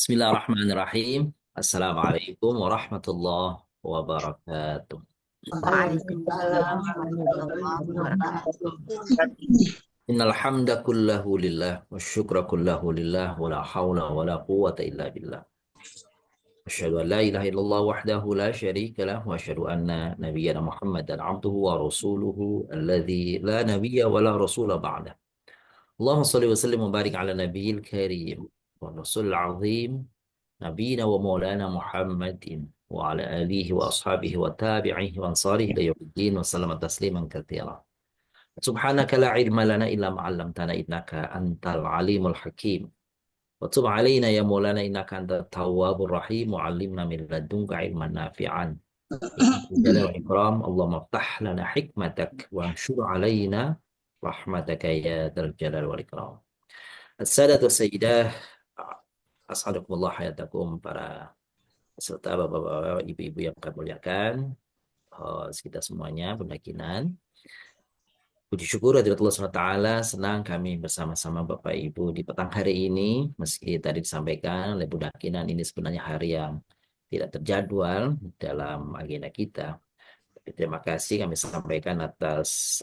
Bismillahirrahmanirrahim. Assalamualaikum warahmatullahi wabarakatuh. Waalaikumsalam warahmatullahi wabarakatuh. Innal hamda kullahu lillah wa syukra kullahu lillah wa la hawla wa la quwwata illa billah. Asyhadu an la ilaha illallah wahdahu la syarika lah wa asyhadu anna nabiyyana Muhammadan abduhu wa rasuluhu alladzi la nabiyya wa la rasula ba'dah. Allahumma shalli wa sallim wa barik ala nabiyil karim wa rasulil azim نبينا ومولانا محمد وعلى آله وأصحابه وتابعيه وأنصاره إلى يوم الدين وسلم تسليما كثيرا سبحانك لا علم لنا إلا ما علمتنا إنك أنت العليم الحكيم وتب علينا يا مولانا إنك أنت التواب الرحيم وعلمنا من لدنك علما نافعا يا ذا الجلال والإكرام اللهم افتح لنا حكمتك وانشر علينا رحمتك يا ذا الجلال والإكرام السادة والسيدات Assalamualaikum hayatakum para peserta bapak-bapak, ibu-ibu yang kami muliakan, host kita semuanya, Bunda Kinan. Puji syukur hadirat Allah SWT, senang kami bersama-sama Bapak Ibu di petang hari ini, meski tadi disampaikan oleh Bunda Kinan, ini sebenarnya hari yang tidak terjadwal dalam agenda kita. Tapi terima kasih kami sampaikan atas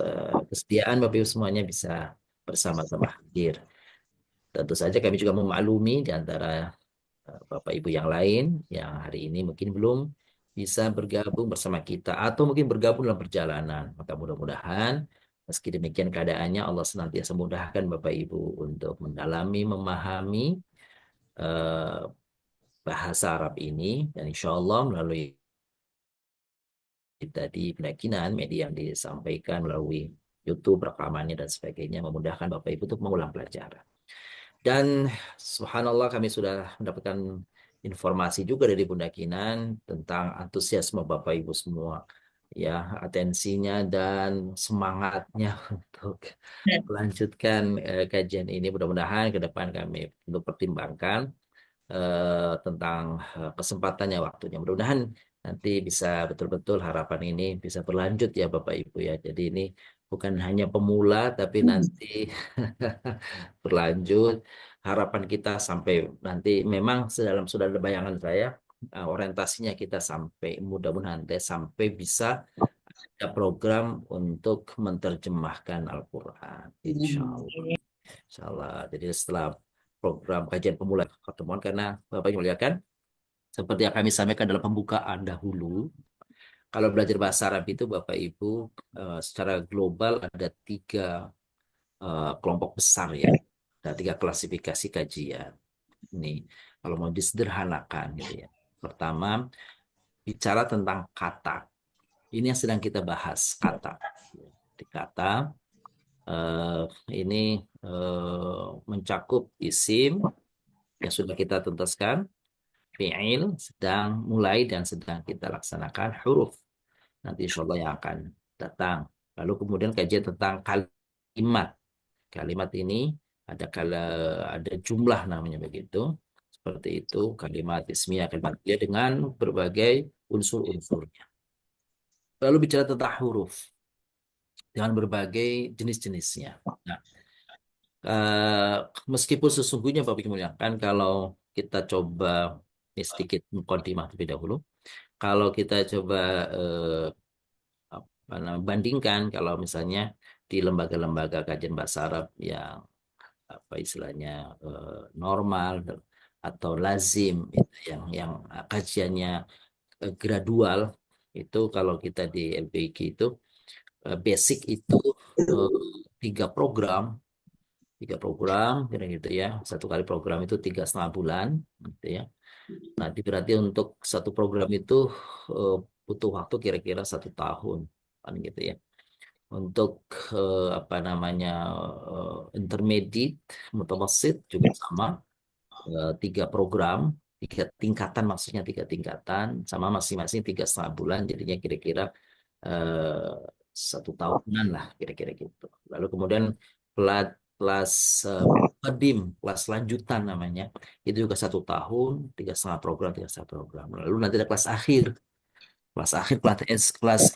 kesediaan Bapak Ibu semuanya bisa bersama-sama hadir. Tentu saja kami juga memaklumi di antara Bapak Ibu yang lain yang hari ini mungkin belum bisa bergabung bersama kita atau mungkin bergabung dalam perjalanan. Maka mudah-mudahan meski demikian keadaannya Allah senantiasa mudahkan Bapak Ibu untuk mendalami, memahami eh, bahasa Arab ini dan insya Allah melalui tadi pendakinan media yang disampaikan melalui YouTube, rekamannya dan sebagainya memudahkan Bapak Ibu untuk mengulang pelajaran. Dan subhanallah kami sudah mendapatkan informasi juga dari Bunda Kinan tentang antusiasme Bapak Ibu semua. Ya, atensinya dan semangatnya untuk melanjutkan kajian ini. Mudah-mudahan ke depan kami untuk pertimbangkan tentang kesempatannya waktunya. Mudah-mudahan nanti bisa betul-betul harapan ini bisa berlanjut ya Bapak Ibu ya. Jadi ini bukan hanya pemula tapi nanti berlanjut. Harapan kita sampai nanti memang sedalam sudah ada bayangan saya orientasinya kita sampai mudah-mudahan nanti sampai bisa ada program untuk menerjemahkan Al-Quran. Insya Allah. Insya Allah. Jadi setelah program kajian pemula pertemuan karena Bapak Ibu lihat kan seperti yang kami sampaikan dalam pembukaan dahulu, kalau belajar bahasa Arab itu Bapak Ibu secara global ada tiga kelompok besar ya, ada tiga klasifikasi kajian. Ini kalau mau disederhanakan gitu ya. Pertama, bicara tentang kata. Ini yang sedang kita bahas, kata. Di kata eh, ini mencakup isim yang sudah kita tuntaskan, fi'il sedang mulai dan sedang kita laksanakan, huruf nanti insya Allah yang akan datang. Lalu kemudian kajian tentang kalimat. Kalimat ini ada ada jumlah namanya begitu. Seperti itu kalimat ismiyah, kalimat dia dengan berbagai unsur-unsurnya. Lalu bicara tentang huruf dengan berbagai jenis-jenisnya. Nah, eh, meskipun sesungguhnya Bapak Ibu muliakan kalau kita coba ini sedikit mukadimah terlebih dahulu. Kalau kita coba bandingkan kalau misalnya di lembaga-lembaga kajian bahasa Arab yang apa istilahnya normal atau lazim itu yang kajiannya gradual itu kalau kita di LPG itu basic itu eh, tiga program kira gitu ya satu kali program itu 3,5 bulan gitu ya. Nanti berarti untuk satu program itu eh, butuh waktu kira-kira 1 tahun kan gitu ya. Untuk apa namanya intermediate, mutawasid juga sama 3 program, 3 tingkatan maksudnya 3 tingkatan sama masing-masing 3,5 bulan jadinya kira-kira eh, 1 tahunan lah kira-kira gitu. Lalu kemudian kelas Qadim, kelas lanjutan namanya, itu juga 1 tahun, 3,5 program, 3,5 program. Lalu nanti ada kelas akhir, kelas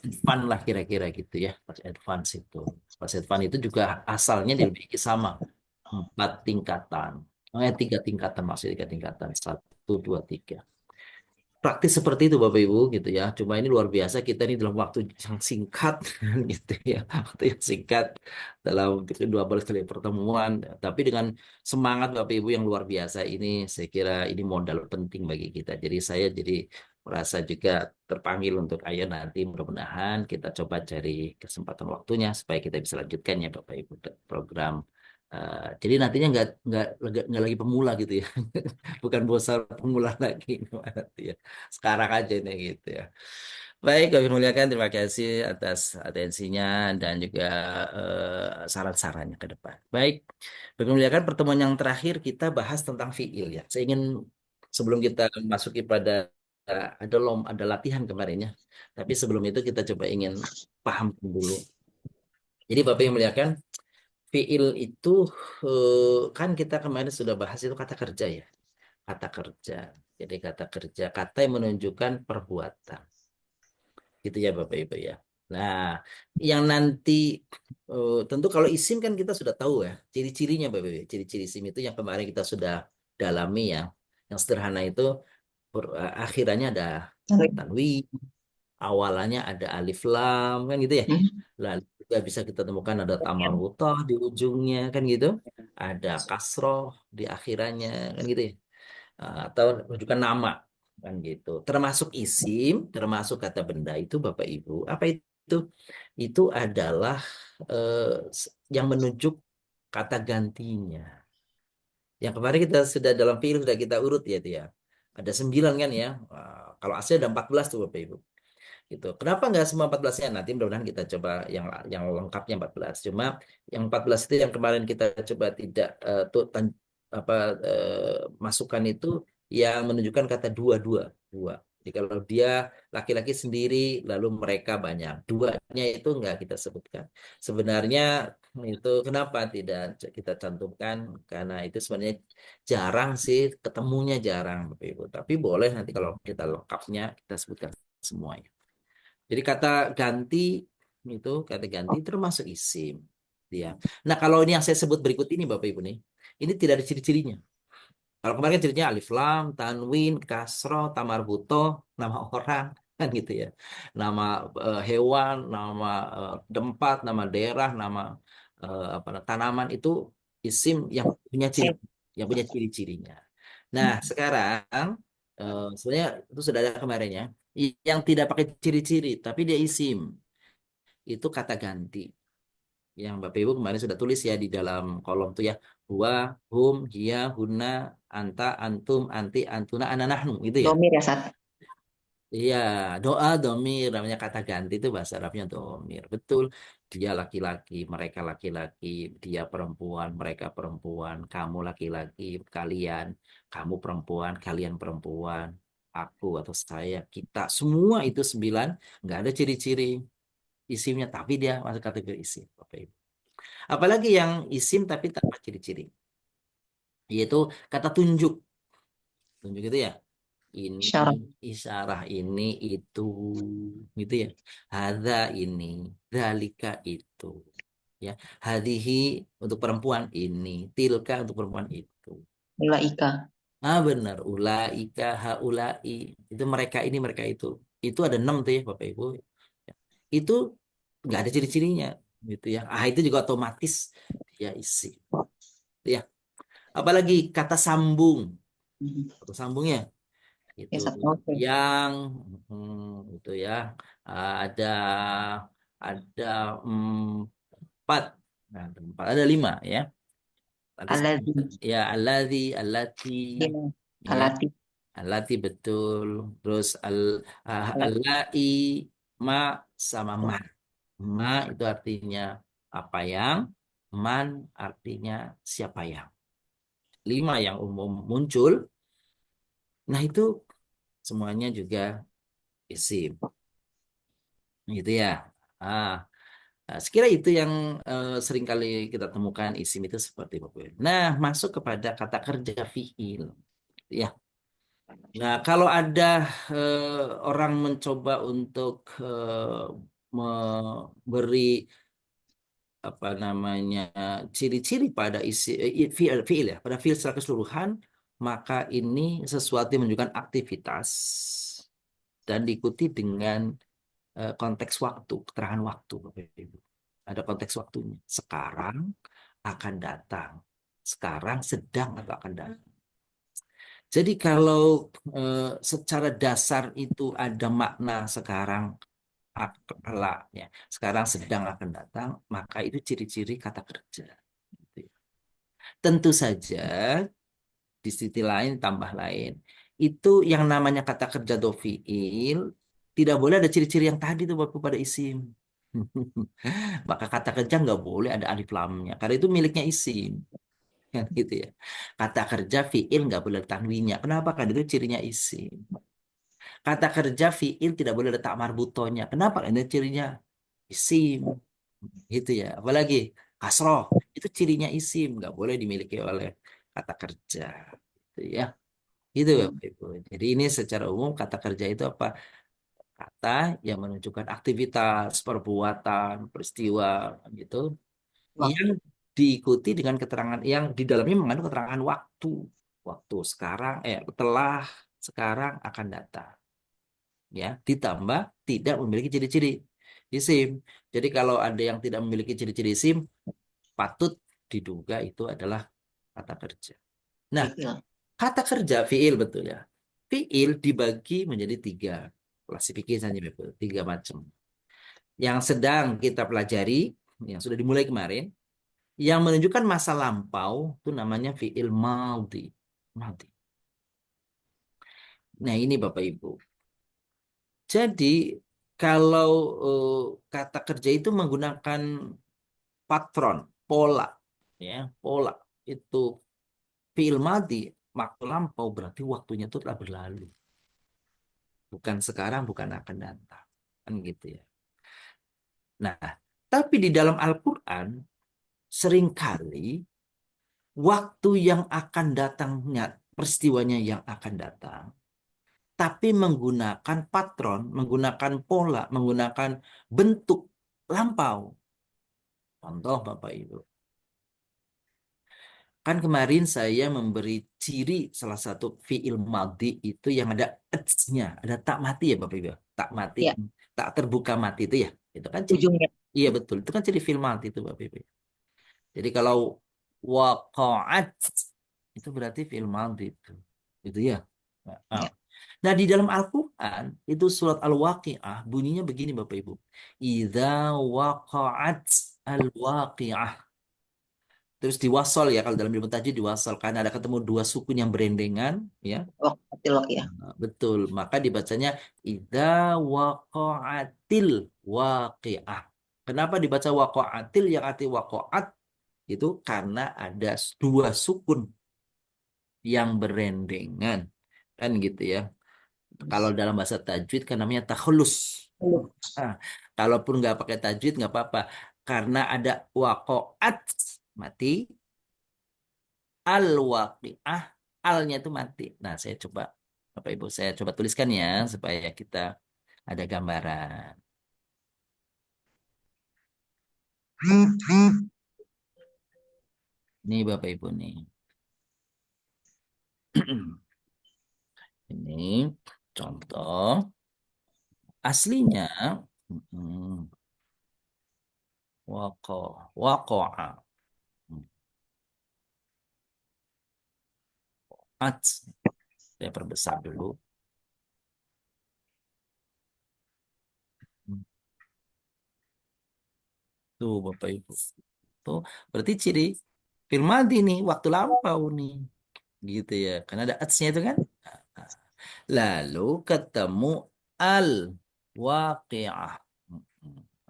advance lah kira-kira gitu ya, kelas advance itu. Kelas advance itu juga asalnya di LPI sama, 4 tingkatan. Tiga tingkatan, maksudnya tiga tingkatan. Satu, dua, tiga. Praktis seperti itu Bapak Ibu gitu ya. Cuma ini luar biasa kita ini dalam waktu yang singkat gitu ya. Waktu yang singkat dalam 12 kali pertemuan. Tapi dengan semangat Bapak Ibu yang luar biasa ini saya kira ini modal penting bagi kita. Jadi saya jadi merasa juga terpanggil untuk ayo nanti mudah-mudahan kita coba cari kesempatan waktunya supaya kita bisa lanjutkan ya Bapak Ibu program. Jadi nantinya nggak lagi pemula gitu ya. Bukan bosan pemula lagi nanti ya. Sekarang aja nih gitu ya. Baik, kami muliakan terima kasih atas atensinya dan juga saran-sarannya ke depan. Baik, kami muliakan pertemuan yang terakhir kita bahas tentang fiil ya. Saya ingin sebelum kita masuki pada ada latihan kemarin ya. Tapi sebelum itu kita coba ingin paham dulu. Jadi Bapak yang muliakan, fiil itu kan kita kemarin sudah bahas itu kata kerja ya. Kata kerja. Jadi kata kerja, kata yang menunjukkan perbuatan. Gitu ya Bapak Ibu ya. Nah, yang nanti tentu kalau isim kan kita sudah tahu ya, ciri-cirinya Bapak Ibu. Ciri-ciri isim itu yang kemarin kita sudah dalami ya. Yang sederhana itu akhirannya ada tanwin, awalannya ada alif lam kan gitu ya. Lalu juga bisa kita temukan ada tamarutah di ujungnya kan gitu. Ada kasroh di akhirannya kan gitu ya. Atau rujukan nama kan gitu. Termasuk isim, termasuk kata benda itu Bapak Ibu. Apa itu? Itu adalah yang menunjuk kata gantinya. Yang kemarin kita sudah dalam fiil sudah kita urut ya itu ya. Ada 9 kan ya. Kalau asli ada 14 tuh Bapak Ibu gitu. Kenapa nggak semua 14-nya? Nanti mudah-mudahan kita coba yang lengkapnya 14. Cuma yang 14 itu yang kemarin kita coba tidak apa masukkan itu yang menunjukkan kata dua dua dua. Jadi kalau dia laki-laki sendiri lalu mereka banyak. Duanya itu nggak kita sebutkan. Sebenarnya itu kenapa tidak kita cantumkan? Karena itu sebenarnya jarang sih ketemunya jarang Bapak Ibu. Tapi boleh nanti kalau kita lengkapnya kita sebutkan semuanya. Jadi kata ganti termasuk isim. Ya. Nah, kalau ini yang saya sebut berikut ini Bapak Ibu nih, ini tidak ada ciri-cirinya. Kalau kemarin kan cirinya alif lam, tanwin, kasroh, tamar buto, nama orang kan gitu ya. Nama hewan, nama tempat, nama daerah, nama apa tanaman itu isim yang punya ciri-cirinya. Nah, sekarang sebenarnya itu sudah ada kemarin ya. Yang tidak pakai ciri-ciri, tapi dia isim. Itu kata ganti. Yang Bapak Ibu kemarin sudah tulis ya di dalam kolom tuh ya. Huwa, hum, hiya, huna, anta, antum, anti, antuna, ana, nahnu. Gitu ya. Domir ya, Sat. Iya, doa domir namanya kata ganti itu bahasa Arabnya domir. Betul. Dia laki-laki, mereka laki-laki, dia perempuan, mereka perempuan, kamu laki-laki, kalian, kamu perempuan, kalian perempuan, aku atau saya, kita, semua itu 9, nggak ada ciri-ciri isimnya, tapi dia masuk kategori isim, Bapak Ibu. Apalagi yang isim tapi tanpa ciri-ciri, yaitu kata tunjuk. Tunjuk itu ya ini Syarat. isyarah ini itu gitu ya hadza ini zalika itu ya hadihi untuk perempuan ini tilka untuk perempuan itu Ulaika. benar ulaika haulai itu mereka itu ada 6 tuh ya Bapak Ibu. Ya. Itu nggak ada ciri-cirinya gitu ya itu juga otomatis dia isi ya apalagi kata sambungnya Ya, itu Sat. Oke. yang itu ya ada empat nah ada empat ada lima ya nanti Alladzi. ya alati Ya. ya Alati. alati betul terus Alati. alai ma sama man ma itu artinya apa yang man artinya siapa yang lima yang umum muncul nah itu semuanya juga isim gitu ya. Ah, sekira itu yang seringkali kita temukan isim itu seperti itu. Nah, masuk kepada kata kerja fiil. Ya. Nah, kalau ada orang mencoba untuk memberi apa namanya, ciri-ciri pada isi fiil, fiil ya, pada fiil secara keseluruhan, maka ini sesuatu yang menunjukkan aktivitas dan diikuti dengan konteks waktu, keterangan waktu, Bapak Ibu. Ada konteks waktunya. Sekarang akan datang. Sekarang sedang atau akan datang. Jadi kalau secara dasar itu ada makna sekarang kelak ya, sekarang sedang akan datang, maka itu ciri-ciri kata kerja. Gitu ya. Tentu saja di sisi lain tambah lain. Itu yang namanya kata kerja do fiil tidak boleh ada ciri-ciri yang tadi tuh Bapak pada isim. Maka kata kerja nggak boleh ada alif lamnya karena itu miliknya isim. Kan gitu ya. Kata kerja fiil nggak boleh ada tanwinnya. Kenapa? Kan itu cirinya isim. Kata kerja fiil tidak boleh ada tak marbutonya. Kenapa? Karena itu cirinya isim. Gitu ya. Apalagi kasroh itu cirinya isim, nggak boleh dimiliki oleh kata kerja. Gitu ya. Gitu Hmm. Bapak Ibu. Jadi ini secara umum kata kerja itu apa? Kata yang menunjukkan aktivitas, perbuatan, peristiwa gitu Wak- yang diikuti dengan keterangan yang di dalamnya mengandung keterangan waktu. Waktu sekarang, telah, sekarang akan datang. Ya, ditambah tidak memiliki ciri-ciri isim. Jadi kalau ada yang tidak memiliki ciri-ciri isim, patut diduga itu adalah kata kerja. Nah, Fiil. kata kerja fiil betul ya. Fiil dibagi menjadi tiga klasifikasi, betul, tiga macam. Yang sedang kita pelajari, yang sudah dimulai kemarin, yang menunjukkan masa lampau itu namanya fiil maldi. Maldi. Nah, ini Bapak Ibu. Jadi kalau eh, kata kerja itu menggunakan patron, pola, ya, pola itu fiil maldi, waktu lampau berarti waktunya itu telah berlalu. Bukan sekarang, bukan akan datang. Kan gitu ya. Nah, tapi di dalam Al-Quran seringkali waktu yang akan datangnya, peristiwanya yang akan datang, tapi menggunakan patron, menggunakan pola, menggunakan bentuk lampau. Contoh Bapak Ibu. Kan kemarin saya memberi ciri salah satu fiil madhi itu yang ada nya, ada tak mati ya Bapak Ibu. Tak mati, Ya, tak terbuka mati itu ya. Itu kan ciri. ujungnya. Iya betul, itu kan ciri fiil madhi itu Bapak Ibu. Jadi kalau waqa'at itu berarti fi'il madhi itu. Gitu ya. Nah, Ya. nah, di dalam Al-Qur'an itu surat Al-Waqi'ah bunyinya begini Bapak Ibu. Idza waqa'at al-waqi'ah. Terus diwasal ya kalau dalam ilmu tajwid diwasal karena ada ketemu dua sukun yang berendengan ya. Wakatil ya. Nah, betul. Maka dibacanya idza waqa'atil waqi'ah. Kenapa dibaca waqa'atil yang arti waqa'at itu karena ada dua sukun yang berendengan kan gitu ya. Kalau dalam bahasa tajwid kan namanya takhlus. Belum. Nah, kalaupun nggak pakai tajwid nggak apa-apa karena ada waqaat mati, al waqiah alnya itu mati. Nah, saya coba Bapak Ibu saya coba tuliskan ya supaya kita ada gambaran. Ini Bapak Ibu nih. Ini contoh aslinya. mm, Waqa'a. Saya perbesar dulu. Tuh Bapak Ibu. Tuh berarti ciri fil madhi nih, waktu lampau nih. Gitu ya. Karena ada atsnya itu kan. Lalu ketemu al waqi'ah.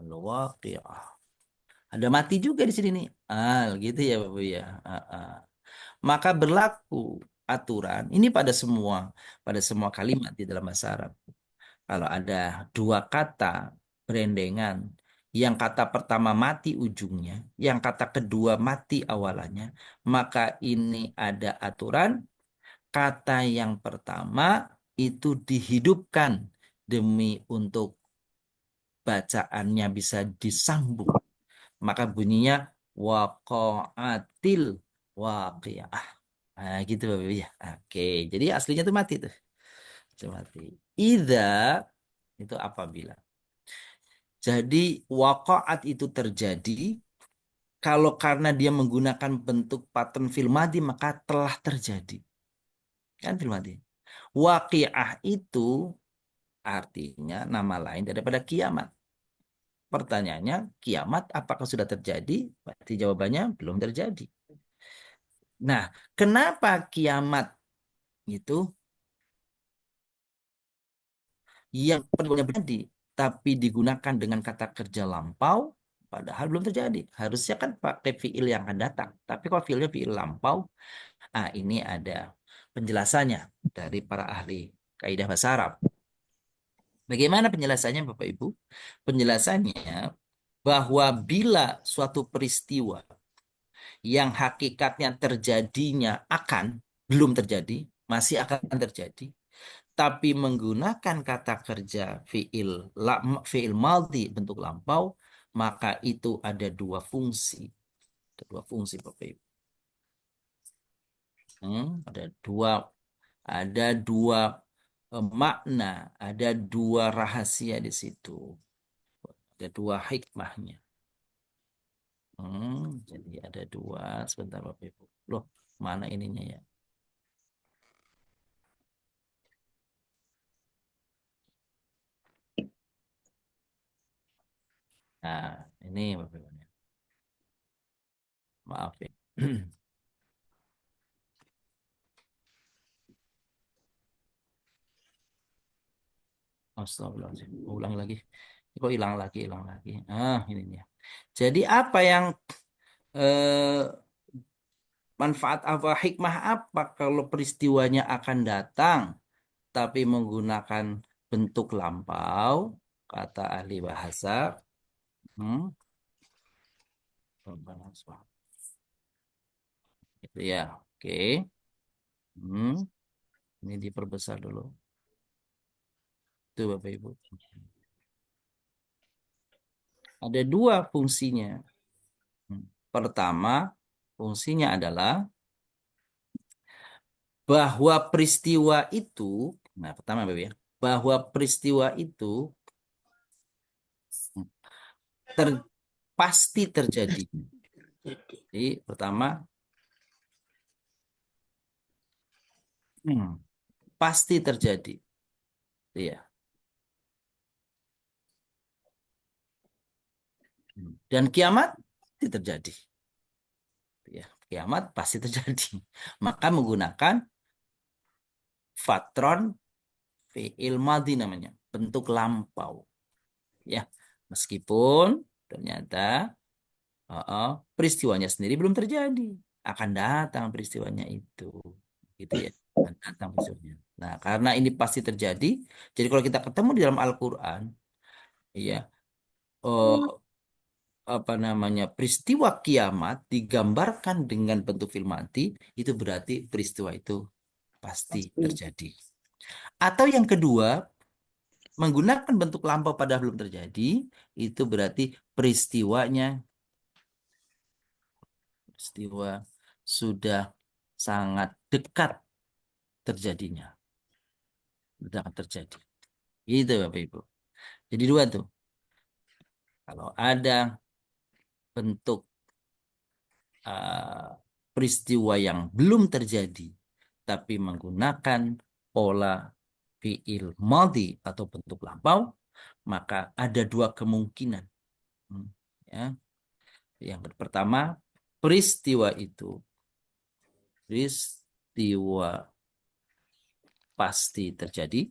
Al waqi'ah. Ada mati juga di sini nih. Al gitu ya Bapak ya. Maka berlaku aturan ini pada semua kalimat di dalam bahasa Arab. Kalau ada dua kata berendengan, yang kata pertama mati ujungnya, yang kata kedua mati awalannya, maka ini ada aturan kata yang pertama itu dihidupkan demi untuk bacaannya bisa disambung maka bunyinya waqa'atil waqi'ah. Nah, gitu Bapak Ibu ya. Oke, jadi aslinya itu mati tuh. Itu mati. Idza itu apabila. Jadi waqa'at itu terjadi kalau karena dia menggunakan bentuk pattern fil madhi maka telah terjadi. Kan fil madhi. Waqi'ah itu artinya nama lain daripada kiamat. Pertanyaannya, kiamat apakah sudah terjadi? Berarti jawabannya belum terjadi. Nah, kenapa kiamat itu yang perlunya terjadi, tapi digunakan dengan kata kerja lampau, padahal belum terjadi. Harusnya kan pakai fiil yang akan datang. Tapi kalau fiilnya fiil lampau, ini ada penjelasannya dari para ahli kaidah bahasa Arab. Bagaimana penjelasannya Bapak Ibu? Penjelasannya bahwa bila suatu peristiwa yang hakikatnya terjadinya belum terjadi, masih akan terjadi, tapi menggunakan kata kerja fiil maldi bentuk lampau, maka itu ada dua fungsi. Ada dua fungsi Bapak Ibu. Ada dua makna, ada dua rahasia di situ. Ada dua hikmahnya. Jadi ada dua, sebentar Bapak Ibu. Loh, mana ininya ya? Nah, ini Bapak Ibu. Maaf ya. Astagfirullahaladzim. Ulang lagi. Kok hilang lagi, hilang lagi. Ininya. Jadi apa yang eh, manfaat apa, hikmah apa kalau peristiwanya akan datang tapi menggunakan bentuk lampau, kata ahli bahasa. Hmm, Gitu ya. Oke. Hmm, ini diperbesar dulu. Itu Bapak Ibu. Ada dua fungsinya. Pertama, fungsinya adalah bahwa peristiwa itu, nah pertama Bapak ya, bahwa peristiwa itu ter- pasti terjadi. Jadi pertama, pasti terjadi. Iya. Dan kiamat pasti terjadi. Ya, kiamat pasti terjadi. Maka menggunakan fatron fi'il madhi namanya, bentuk lampau. Ya, meskipun ternyata peristiwanya sendiri belum terjadi, akan datang peristiwanya itu, gitu ya, akan datang peristiwanya. Nah, karena ini pasti terjadi, jadi kalau kita ketemu di dalam Al-Quran, ya, oh, apa namanya, peristiwa kiamat digambarkan dengan bentuk fil mati, itu berarti peristiwa itu pasti Pasti. terjadi. Atau yang kedua, menggunakan bentuk lampau padahal belum terjadi, itu berarti peristiwa sudah sangat dekat terjadinya. Sudah akan terjadi. Gitu Bapak Ibu. Jadi dua tuh. Kalau ada bentuk uh, peristiwa yang belum terjadi, tapi menggunakan pola fiil madhi atau bentuk lampau, maka ada dua kemungkinan. Ya. Yang pertama, peristiwa pasti terjadi.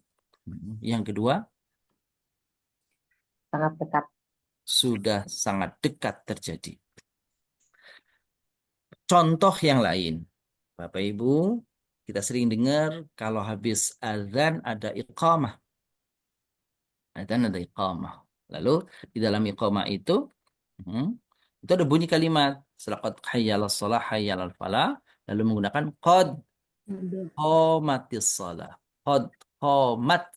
Yang kedua, Sangat dekat. sudah sangat dekat terjadi. Contoh yang lain, Bapak Ibu, kita sering dengar kalau habis azan ada iqamah. Azan ada iqamah. Lalu di dalam iqamah hmm, itu ada bunyi kalimat selaqad hayyalas shalah hayyalal falah, lalu menggunakan qad qamatis shalah. Qad qamat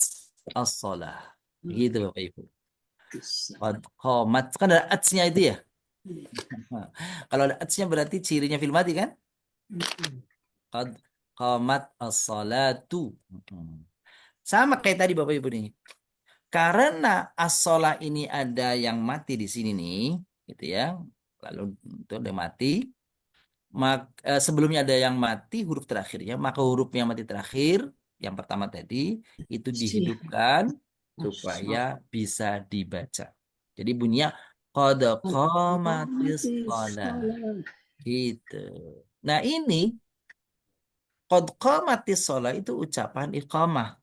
as-shalah. Gitu Bapak Ibu. Qad qamat kan ada atsnya itu ya. Kalau ada atsnya berarti cirinya fil mati kan? Qad qamat as-salatu. Hmm. Sama kayak tadi Bapak Ibu nih. Karena as-shalah ini ada yang mati di sini nih, gitu ya. Lalu itu ada mati. Sebelumnya ada yang mati huruf terakhirnya, maka huruf yang mati terakhir, yang pertama tadi, itu dihidupkan supaya bisa dibaca. Jadi bunyinya qad qamatis shalah. Gitu. Nah ini qad qamatis shalah itu ucapan iqamah.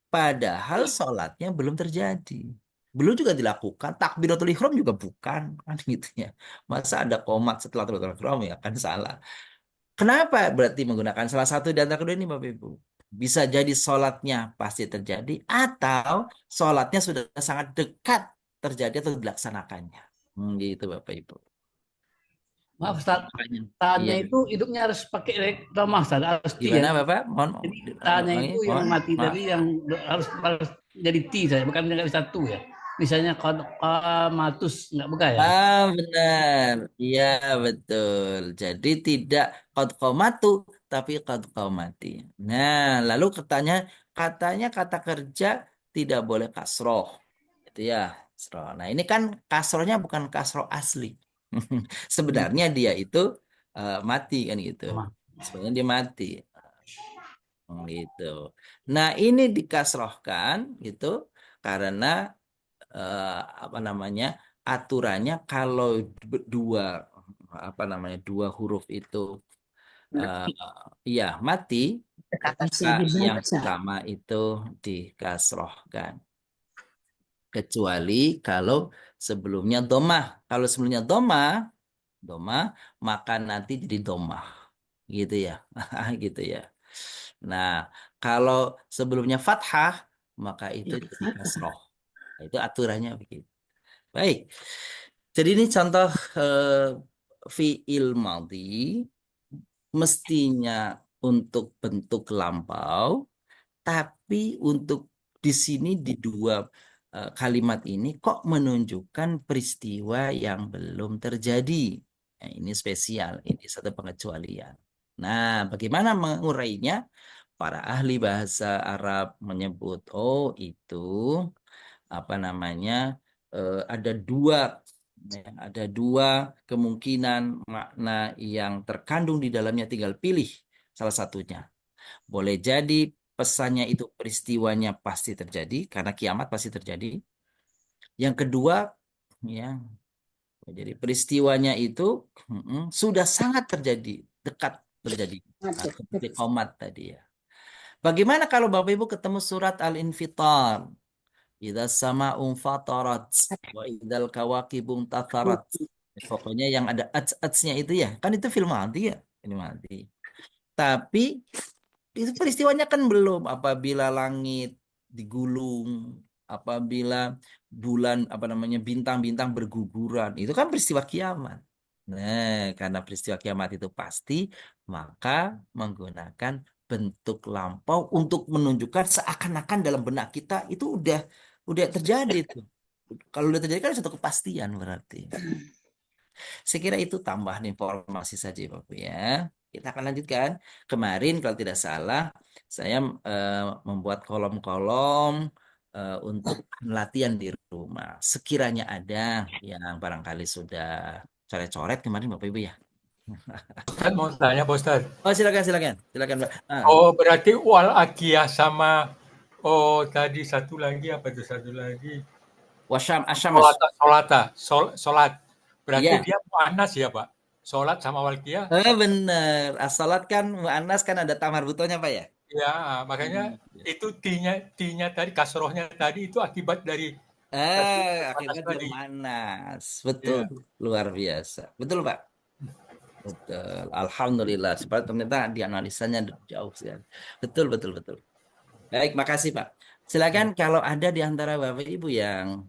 Padahal sholatnya belum terjadi. Belum juga dilakukan. Takbiratul ihram juga bukan. Kan gitu ya. Masa ada komat setelah takbiratul ihram ya kan salah. Kenapa berarti menggunakan salah satu di antara kedua ini Bapak Ibu? Bisa jadi sholatnya pasti terjadi atau sholatnya sudah sangat dekat terjadi atau dilaksanakannya. Gitu Bapak Ibu. Maaf Ustaz, Makanya. tanya Iya. itu hidupnya harus pakai ramah Ustaz, harus ti ya. Gimana Bapak? Mohon, Jadi tanya ulangi. itu yang Mohon. mati Maaf. tadi yang harus jadi ti saya, bukan nggak bisa tu ya. Misalnya matus nggak buka ya. Benar. Iya, betul. Jadi tidak qad qamatu tapi qad qamati. Nah, lalu katanya kata kerja tidak boleh kasroh. Itu ya, kasroh. Nah, ini kan kasrohnya bukan kasroh asli. Sebenarnya dia itu mati kan gitu. Sama. Sebenarnya dia mati. Gitu. Nah, ini dikasrohkan gitu karena eh, apa namanya aturannya kalau dua apa namanya dua huruf itu eh, iya mati Dekatan maka sini yang dibaca. pertama itu dikasrohkan kecuali kalau sebelumnya domah kalau sebelumnya domah maka nanti jadi domah gitu ya gitu ya nah kalau sebelumnya fathah maka itu jadi kasroh. Nah, itu aturannya begitu. Baik. Jadi ini contoh fiil madhi mestinya untuk bentuk lampau, tapi untuk di sini di dua kalimat ini kok menunjukkan peristiwa yang belum terjadi. Nah, ini spesial, ini satu pengecualian. Nah, bagaimana mengurainya? Para ahli bahasa Arab menyebut, oh itu apa namanya ada ada dua kemungkinan makna yang terkandung di dalamnya tinggal pilih salah satunya. Boleh jadi pesannya itu peristiwanya pasti terjadi karena kiamat pasti terjadi. Yang kedua ya jadi peristiwanya itu sudah sangat terjadi, dekat terjadi. Nah, seperti komat tadi ya. Bagaimana kalau Bapak Ibu ketemu surat Al-Infitar? Idza sama'un fatarat wa idzal kawakibun tatharat. Pokoknya yang ada ats-atsnya itu ya. Kan itu film mati ya. Ini mati. Tapi itu peristiwanya kan belum. Apabila langit digulung, apabila bulan apa namanya bintang-bintang berguguran, itu kan peristiwa kiamat. Nah, karena peristiwa kiamat itu pasti, maka menggunakan bentuk lampau untuk menunjukkan seakan-akan dalam benak kita itu udah terjadi itu. Kalau udah terjadi kan suatu kepastian berarti. Saya kira itu tambahan informasi saja Bapak ya. Kita akan lanjutkan. Kemarin kalau tidak salah saya membuat kolom-kolom untuk latihan di rumah. Sekiranya ada yang barangkali sudah coret-coret kemarin Bapak Ibu ya. Ustaz mau tanya Pak Ustaz. Oh silakan silakan silakan Pak. Oh berarti wal akiyah sama tadi satu lagi apa itu satu lagi Wasyam asyamas. solat. Berarti Iya. dia muannas ya Pak. Solat sama walqiyah. Bener. As-salat kan muannas kan ada tamar butonya Pak ya. Ya, makanya itu t-nya tadi kasrohnya tadi itu akibat dari muannas Akibat dia tadi. manas. Betul. Ya. Luar biasa. Betul, Pak. Betul. Alhamdulillah. Sebab ternyata dianalisanya jauh sekali. Betul, betul, betul. Baik, makasih, Pak. Silakan kalau ada di antara Bapak Ibu yang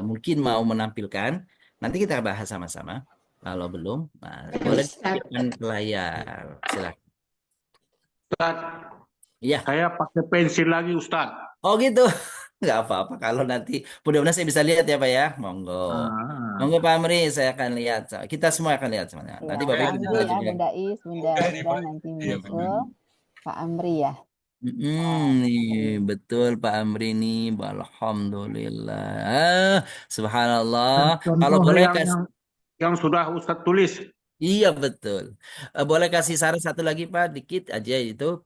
mungkin mau menampilkan, nanti kita bahas sama-sama. Kalau belum, boleh ditunjukkan ke layar. Silakan. Ustaz, Iya. saya pakai pensil lagi Ustaz. Oh gitu. Nggak apa-apa kalau nanti mudah-mudahan saya bisa lihat ya Pak ya. Monggo. Monggo Pak Amri, saya akan lihat. Kita semua akan lihat semuanya. Ya, Nanti Pak Bapak Ibu Amri bisa ya, juga. Bunda Is, Bunda Mudah Ida, dibantu. nanti Iya benar. menyusul Pak Amri ya. Nih, Oke. betul Pak Amri nih. Alhamdulillah. Subhanallah. Kalau Contoh boleh yang kasih, yang sudah Ustadz tulis. iya betul. Boleh kasih saran satu lagi Pak, dikit aja itu.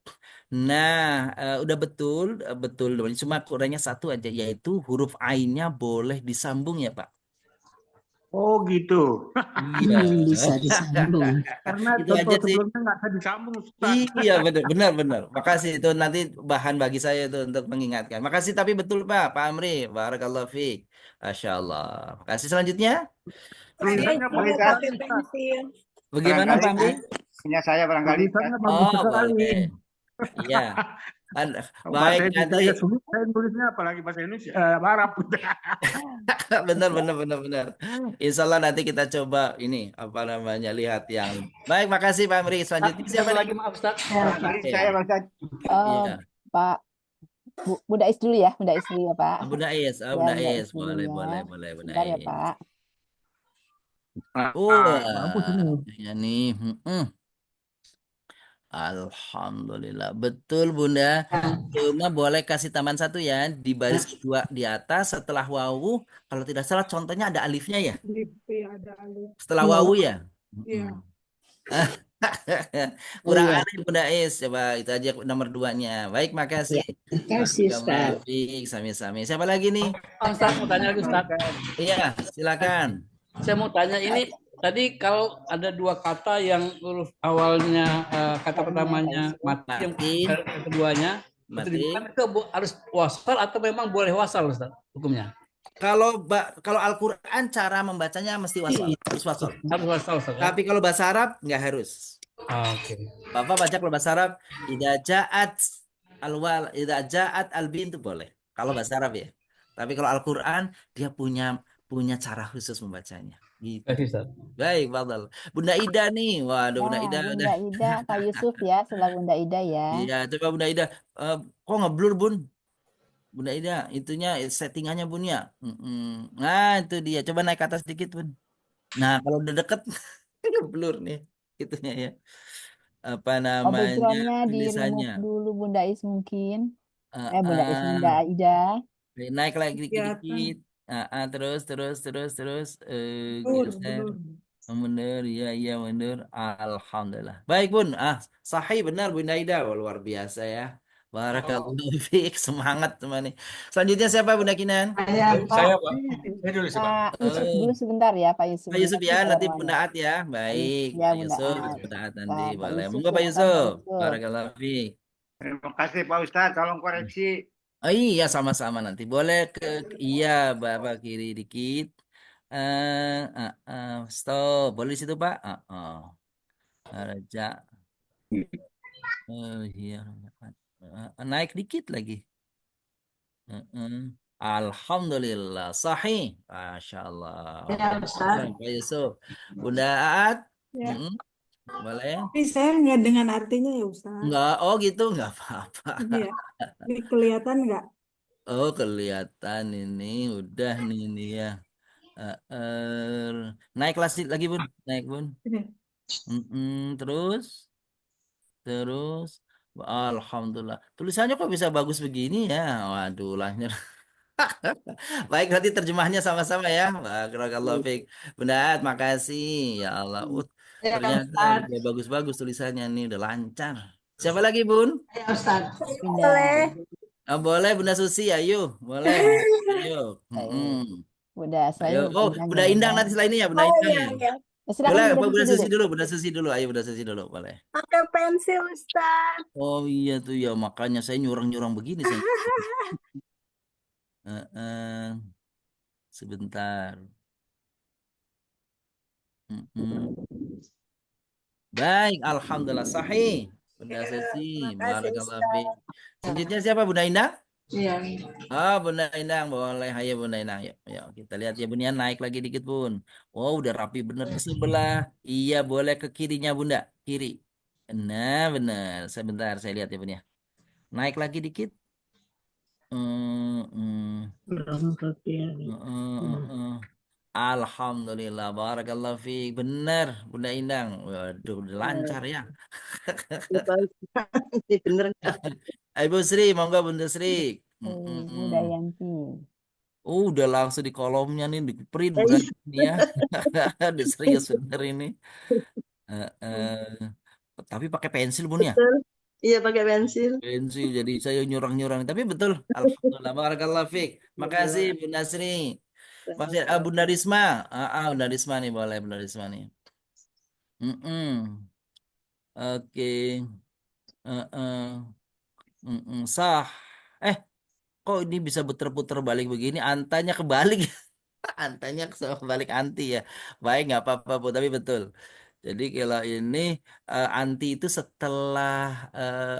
Nah, udah betul, betul. Cuma kurangnya satu aja, yaitu huruf ainnya boleh disambung ya Pak. Oh gitu. Iya. Bisa disambung. Karena Itu contoh aja sih. sebelumnya nggak bisa disambung, Ustadz. Iya benar benar benar. Makasih itu nanti bahan bagi saya itu untuk mengingatkan. Makasih tapi betul Pak Amri. Barakallahu fiik. Masya Allah. Makasih selanjutnya. Saya Tulisannya juga bagus pakai sekali, Ustadz. pensil. Bagaimana Barangkali Pak Amri? punya saya barangkali. Tulisannya bagus Oh sekali. boleh. Iya. Baik Bahasa nanti. Indonesia aja sulit, saya nulisnya apalagi bahasa Indonesia, Arab. Benar benar benar benar. Insya Allah nanti kita coba ini apa namanya lihat yang baik. Makasih Pak Amri. Selanjutnya siapa Satu nih? lagi maaf Ustaz. Barangkali Oke. saya Pak Ustadz. Eh, Iya. Pak Bunda Is dulu ya, Bunda Is dulu ya Pak. Bunda Is, Ya, Bunda Bunda Is, Is dulu boleh ya. boleh boleh Bunda Sebentar ya Is. Pak. Bagus ini. Ya nih. Alhamdulillah. Betul Bunda. Cuma boleh kasih tambahan satu ya. Di baris kedua di atas setelah wawu. Kalau tidak salah contohnya ada alifnya ya. Iya, ada alif. Setelah wawu ya. Iya. Kurang Iya. alif Bunda Is. Coba itu aja nomor duanya. Baik, makasih. Kasih, Ustaz. Baik, sami-sami. Siapa lagi nih? Ustaz mau tanya lagi Ustaz. Iya, silakan. Saya mau tanya ini tadi kalau ada dua kata yang huruf awalnya kata pertamanya mati, yang keduanya Mati. itu harus wasal atau memang boleh wasal Ustaz hukumnya? Kalau Al-Quran cara membacanya mesti wasal, harus wasal. Harus wasal Ustaz. Ya? Tapi kalau bahasa Arab nggak harus. Oke. Bapak baca kalau bahasa Arab, idza ja'at al-bin itu boleh. Kalau bahasa Arab ya. Tapi kalau Al-Quran dia punya cara khusus membacanya. Gitu. Baik Ustaz. Baik, Fadal. Bunda Ida nih. Waduh, Bunda Nah, Ida Bunda udah. Ida, Pak Yusuf ya, setelah Bunda Ida ya. Iya, coba Bunda Ida. Kok ngeblur, Bun? Bunda Ida, itunya settingannya Bun ya. Nah, itu dia. Coba naik ke atas dikit, Bun. Nah, kalau udah deket, ngeblur nih. Itunya ya. Apa Oh, namanya backgroundnya di tulisannya. remove dulu Bunda Is mungkin. Eh, Bunda Is, eh, Bunda Ida. naik lagi Kelihatan. dikit-dikit. Terus. Betul, Geser. betul. Mundur, iya mundur. Alhamdulillah. Baik Bun, sahih benar Bunda Ida. Wah, luar biasa ya. Barakallahu fiik, semangat teman nih. Selanjutnya siapa Bunda Kinan? Saya Pak. Saya dulu sih Pak. Pak Yusuf dulu sebentar ya, Pak Yusuf. Pak Yusuf ya, nanti Bunda At ya. Baik, Ya, Pak Bunda Yusuf, At. Bunda At nanti Nah, Pak boleh. Yusuf, Monggo Pak silakan, Yusuf. Pak Yusuf. Barakallahu fiik. Terima kasih Pak Ustadz. Tolong koreksi. Oh iya sama-sama nanti. Boleh iya Bapak kiri dikit. Stop. Boleh di situ Pak? Raja. Iya. Naik dikit lagi. Alhamdulillah. Sahih. Masya Allah. Ya, Ustaz. Pak Yusuf. Bunda Aat. Ya. Boleh? Tapi saya nggak dengan artinya ya Ustaz. Enggak. Oh gitu. Enggak apa-apa. Iya. Ini kelihatan nggak? Oh kelihatan ini. Udah nih ini ya. Naik kelas lagi Bun. Naik Bun. Ini. Terus. Alhamdulillah. Tulisannya kok bisa bagus begini ya? Waduh, lahir. Baik, nanti terjemahnya sama-sama ya. Barakallahu fiik. Bunda At, makasih. Ya Allah. Ya, Ternyata Ustaz. udah bagus-bagus tulisannya nih, udah lancar. Siapa lagi, Bun? Ya, Ustaz. Boleh. Boleh, Bunda Susi, ayo. Boleh. Ayo. Bunda, Ayo. selain Oh, Bunda Indang nanti setelah ini ya, Bunda Indang ya. silakan Boleh, Bunda Bunda Susi Susi dulu. dulu, Bunda Susi dulu. Ayo, Bunda Susi dulu, boleh. Pakai pensil Ustaz. Oh iya tuh ya, makanya saya nyurang-nyurang begini saya. Sebentar. Baik, alhamdulillah sahih. Bunda Susi, barakallahu fiik. Selanjutnya siapa Bunda Indah? Iya. Bunda Indah boleh. Ayo Bunda Indah. Yuk, kita lihat ya Bunda naik lagi dikit Bun. Oh, udah rapi bener ke sebelah. Iya, boleh ke kirinya Bunda. Kiri. Nah, benar. Sebentar saya lihat ya Bunda. Naik lagi dikit. Alhamdulillah, barakallahu fiik. Benar, Bunda Indang. Waduh, udah lancar ya. Bener nggak? Ibu Sri, monggo Bunda Sri. Bunda Mm-mm. Yanti. Udah langsung di kolomnya nih, di print berarti ini ya. Udah serius bener ini. Eh, tapi pakai pensil Bun ya? Betul. Iya pakai pensil. Pensil, jadi saya nyurang-nyurang. Tapi betul, Alhamdulillah, barakallahu fiik. Makasih Bunda Sri. Masih Bunda Risma. Bunda Risma nih, boleh Bunda Risma nih. Mm-mm. Oke. Heeh. Sah. Eh, kok ini bisa puter-puter balik begini? Antanya kebalik. Antanya kebalik anti ya. Baik, nggak apa-apa, Bu. Tapi betul. Jadi kalau ini anti itu setelah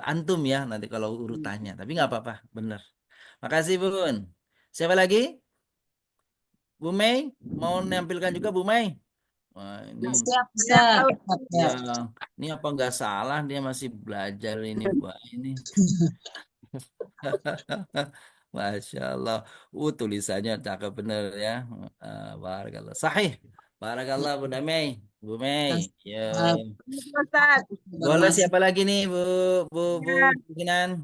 antum ya. Nanti kalau urutannya. Tapi nggak apa-apa. Bener. Makasih, Bun. Siapa lagi? Bu Mei? Mau nampilkan juga Bu Mei? Wah, ini Siap, Ustaz. ya, ini apa nggak salah dia masih belajar ini, Bu. Ini. Masya Allah. Tulisannya cakep bener ya. Barakallah. Sahih. Barakallah Bunda Mei. Bu Mei. Ya. Ustaz. Boleh siapa lagi nih Bu Kinan?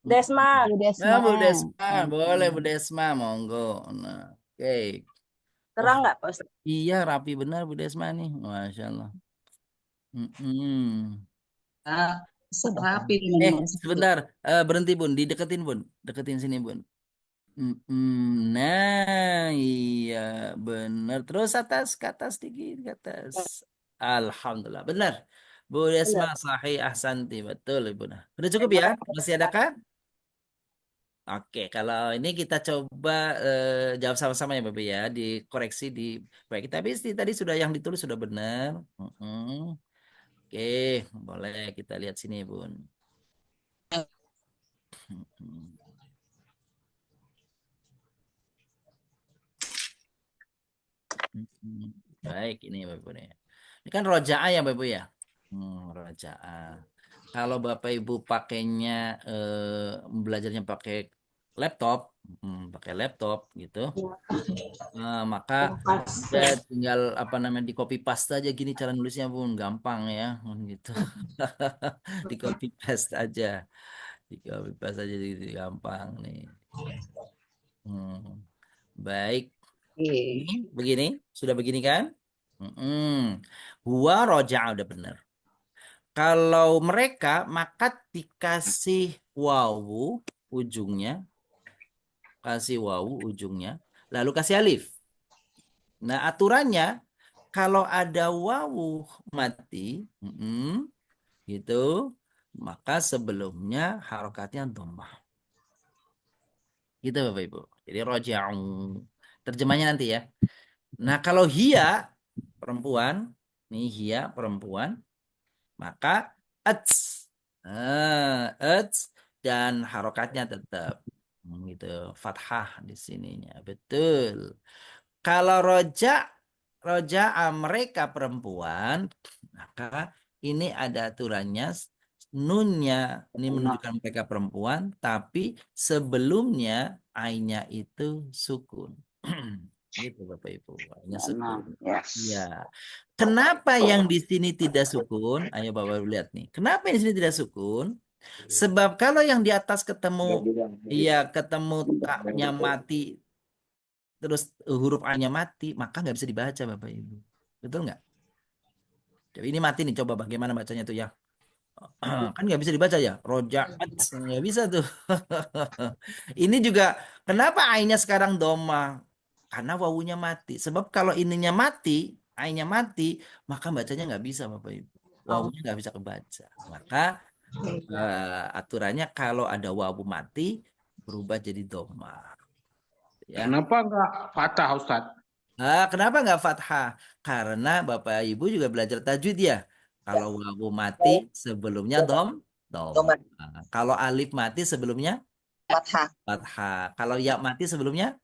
Desma. Bu Desma. Bu Desma. Boleh Bu Desma. Monggo. Nah, oke. Wah, Terang nggak Pak Ustaz? iya rapi benar Bu Desma nih. Masya Allah. Mm-mm. Rapi Sebentar. Berhenti Bun. Dideketin Bun. Deketin sini Bun. Nah, iya benar. Terus atas ke atas dikit ke atas. Alhamdulillah, benar. Bu Desma Benar. sahih ahsanti, betul Ibu. Nah, udah cukup ya? Masih adakah? Oke, kalau ini kita coba jawab sama-sama ya Bapak ya, dikoreksi di baik. Tapi tadi sudah yang ditulis sudah benar. Oke, boleh kita lihat sini, Bun. Mm-mm. Baik, ini Bapak Ibu nih. Ini kan rojaah ya Bapak Ibu ya. Rojaah. Kalau Bapak Ibu pakainya belajarnya pakai laptop gitu. Maka ya tinggal apa namanya di copy paste aja gini cara nulisnya Bun, gampang ya gitu. Di copy paste aja. Di copy paste aja jadi gampang nih. Hmm. Baik. Ini begini, sudah begini kan? Gua roja udah bener. Kalau mereka maka dikasih wawu ujungnya, kasih wawu ujungnya, lalu kasih alif. Nah aturannya kalau ada wawu mati, gitu, maka sebelumnya harokatnya dhammah. Gitu Bapak Ibu. Jadi roja'u. Terjemahnya nanti ya. Nah kalau hia perempuan, nih hia perempuan, maka ats, ats dan harokatnya tetap gitu fathah di sininya betul. Kalau roja mereka perempuan, maka ini ada aturannya nunnya ini menunjukkan mereka perempuan, tapi sebelumnya ainnya itu sukun. Gitu Bapak Ibu, ainnya sukun. Ya. Kenapa yang di sini tidak sukun? Ayo Bapak Ibu lihat nih. Kenapa yang di sini tidak sukun? Sebab kalau yang di atas ketemu, iya ketemu taknya mati, terus huruf A-nya mati, maka nggak bisa dibaca Bapak Ibu. Betul nggak? Jadi ini mati nih, coba bagaimana bacanya tuh ya? Kan nggak bisa dibaca ya, rojaat nggak bisa tuh. Ini juga kenapa ainnya sekarang doma? Karena wawunya mati. Sebab kalau ininya mati, ainnya mati, maka bacanya nggak bisa Bapak Ibu. Wawunya nggak bisa kebaca. Maka aturannya kalau ada wawu mati berubah jadi doma. Ya. Kenapa nggak patah Ustaz? Kenapa nggak fathah? Karena Bapak Ibu juga belajar tajwid ya. Kalau wawu mati sebelumnya dom. Kalau alif mati sebelumnya Fathah. fathah. Kalau ya mati sebelumnya,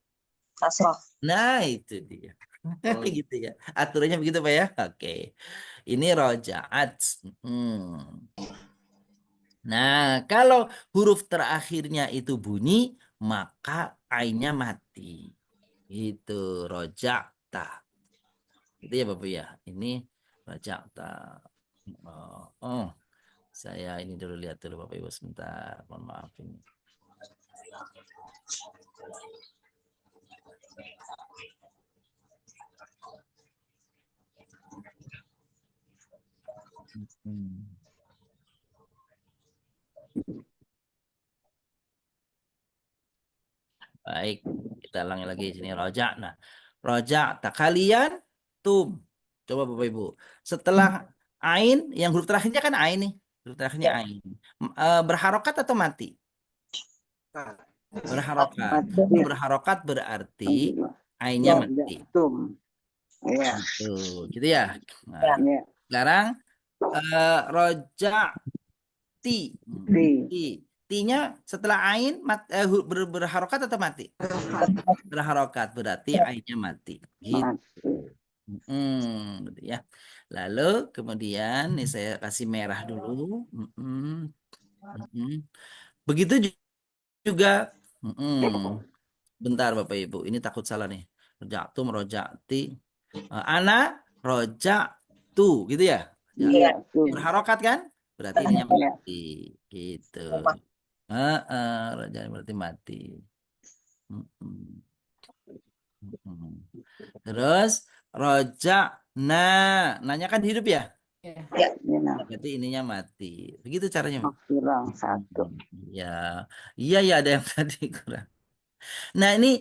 Kasroh. nah itu dia. Gitu ya. Aturannya begitu Pak ya. Oke. Ini rojaat. Nah, kalau huruf terakhirnya itu bunyi, maka ainnya mati. Itu rojakta. Itu ya Bapak ya. Ini rojakta. Oh, saya ini dulu lihat dulu Bapak Ibu sebentar. Mohon maaf ini. Baik, kita ulangi lagi sini rojak. Nah, rojak tak kalian tum. Coba Bapak Ibu. Setelah ain, yang huruf terakhirnya kan ain nih. Huruf terakhirnya ain. Berharokat atau mati? Berharokat. Berharokat berarti ainnya mati. Iya. Tuh, gitu ya. Nah, sekarang rojak ti. Ti-nya setelah ain berharokat atau mati? Berharokat berarti ainnya mati. Gitu. Gitu ya. Lalu kemudian nih saya kasih merah dulu. Begitu juga. Bentar Bapak Ibu, ini takut salah nih. Rojaktum, rojakti. Ana rojaktu, gitu ya? Iya. Berharokat kan? Berarti ininya mati. Gitu. Rojak berarti mati. Terus rojak nanya kan hidup ya? Ya. Berarti ininya mati. Begitu caranya. Kurang satu. Ya, iya ya ada yang tadi kurang. Nah ini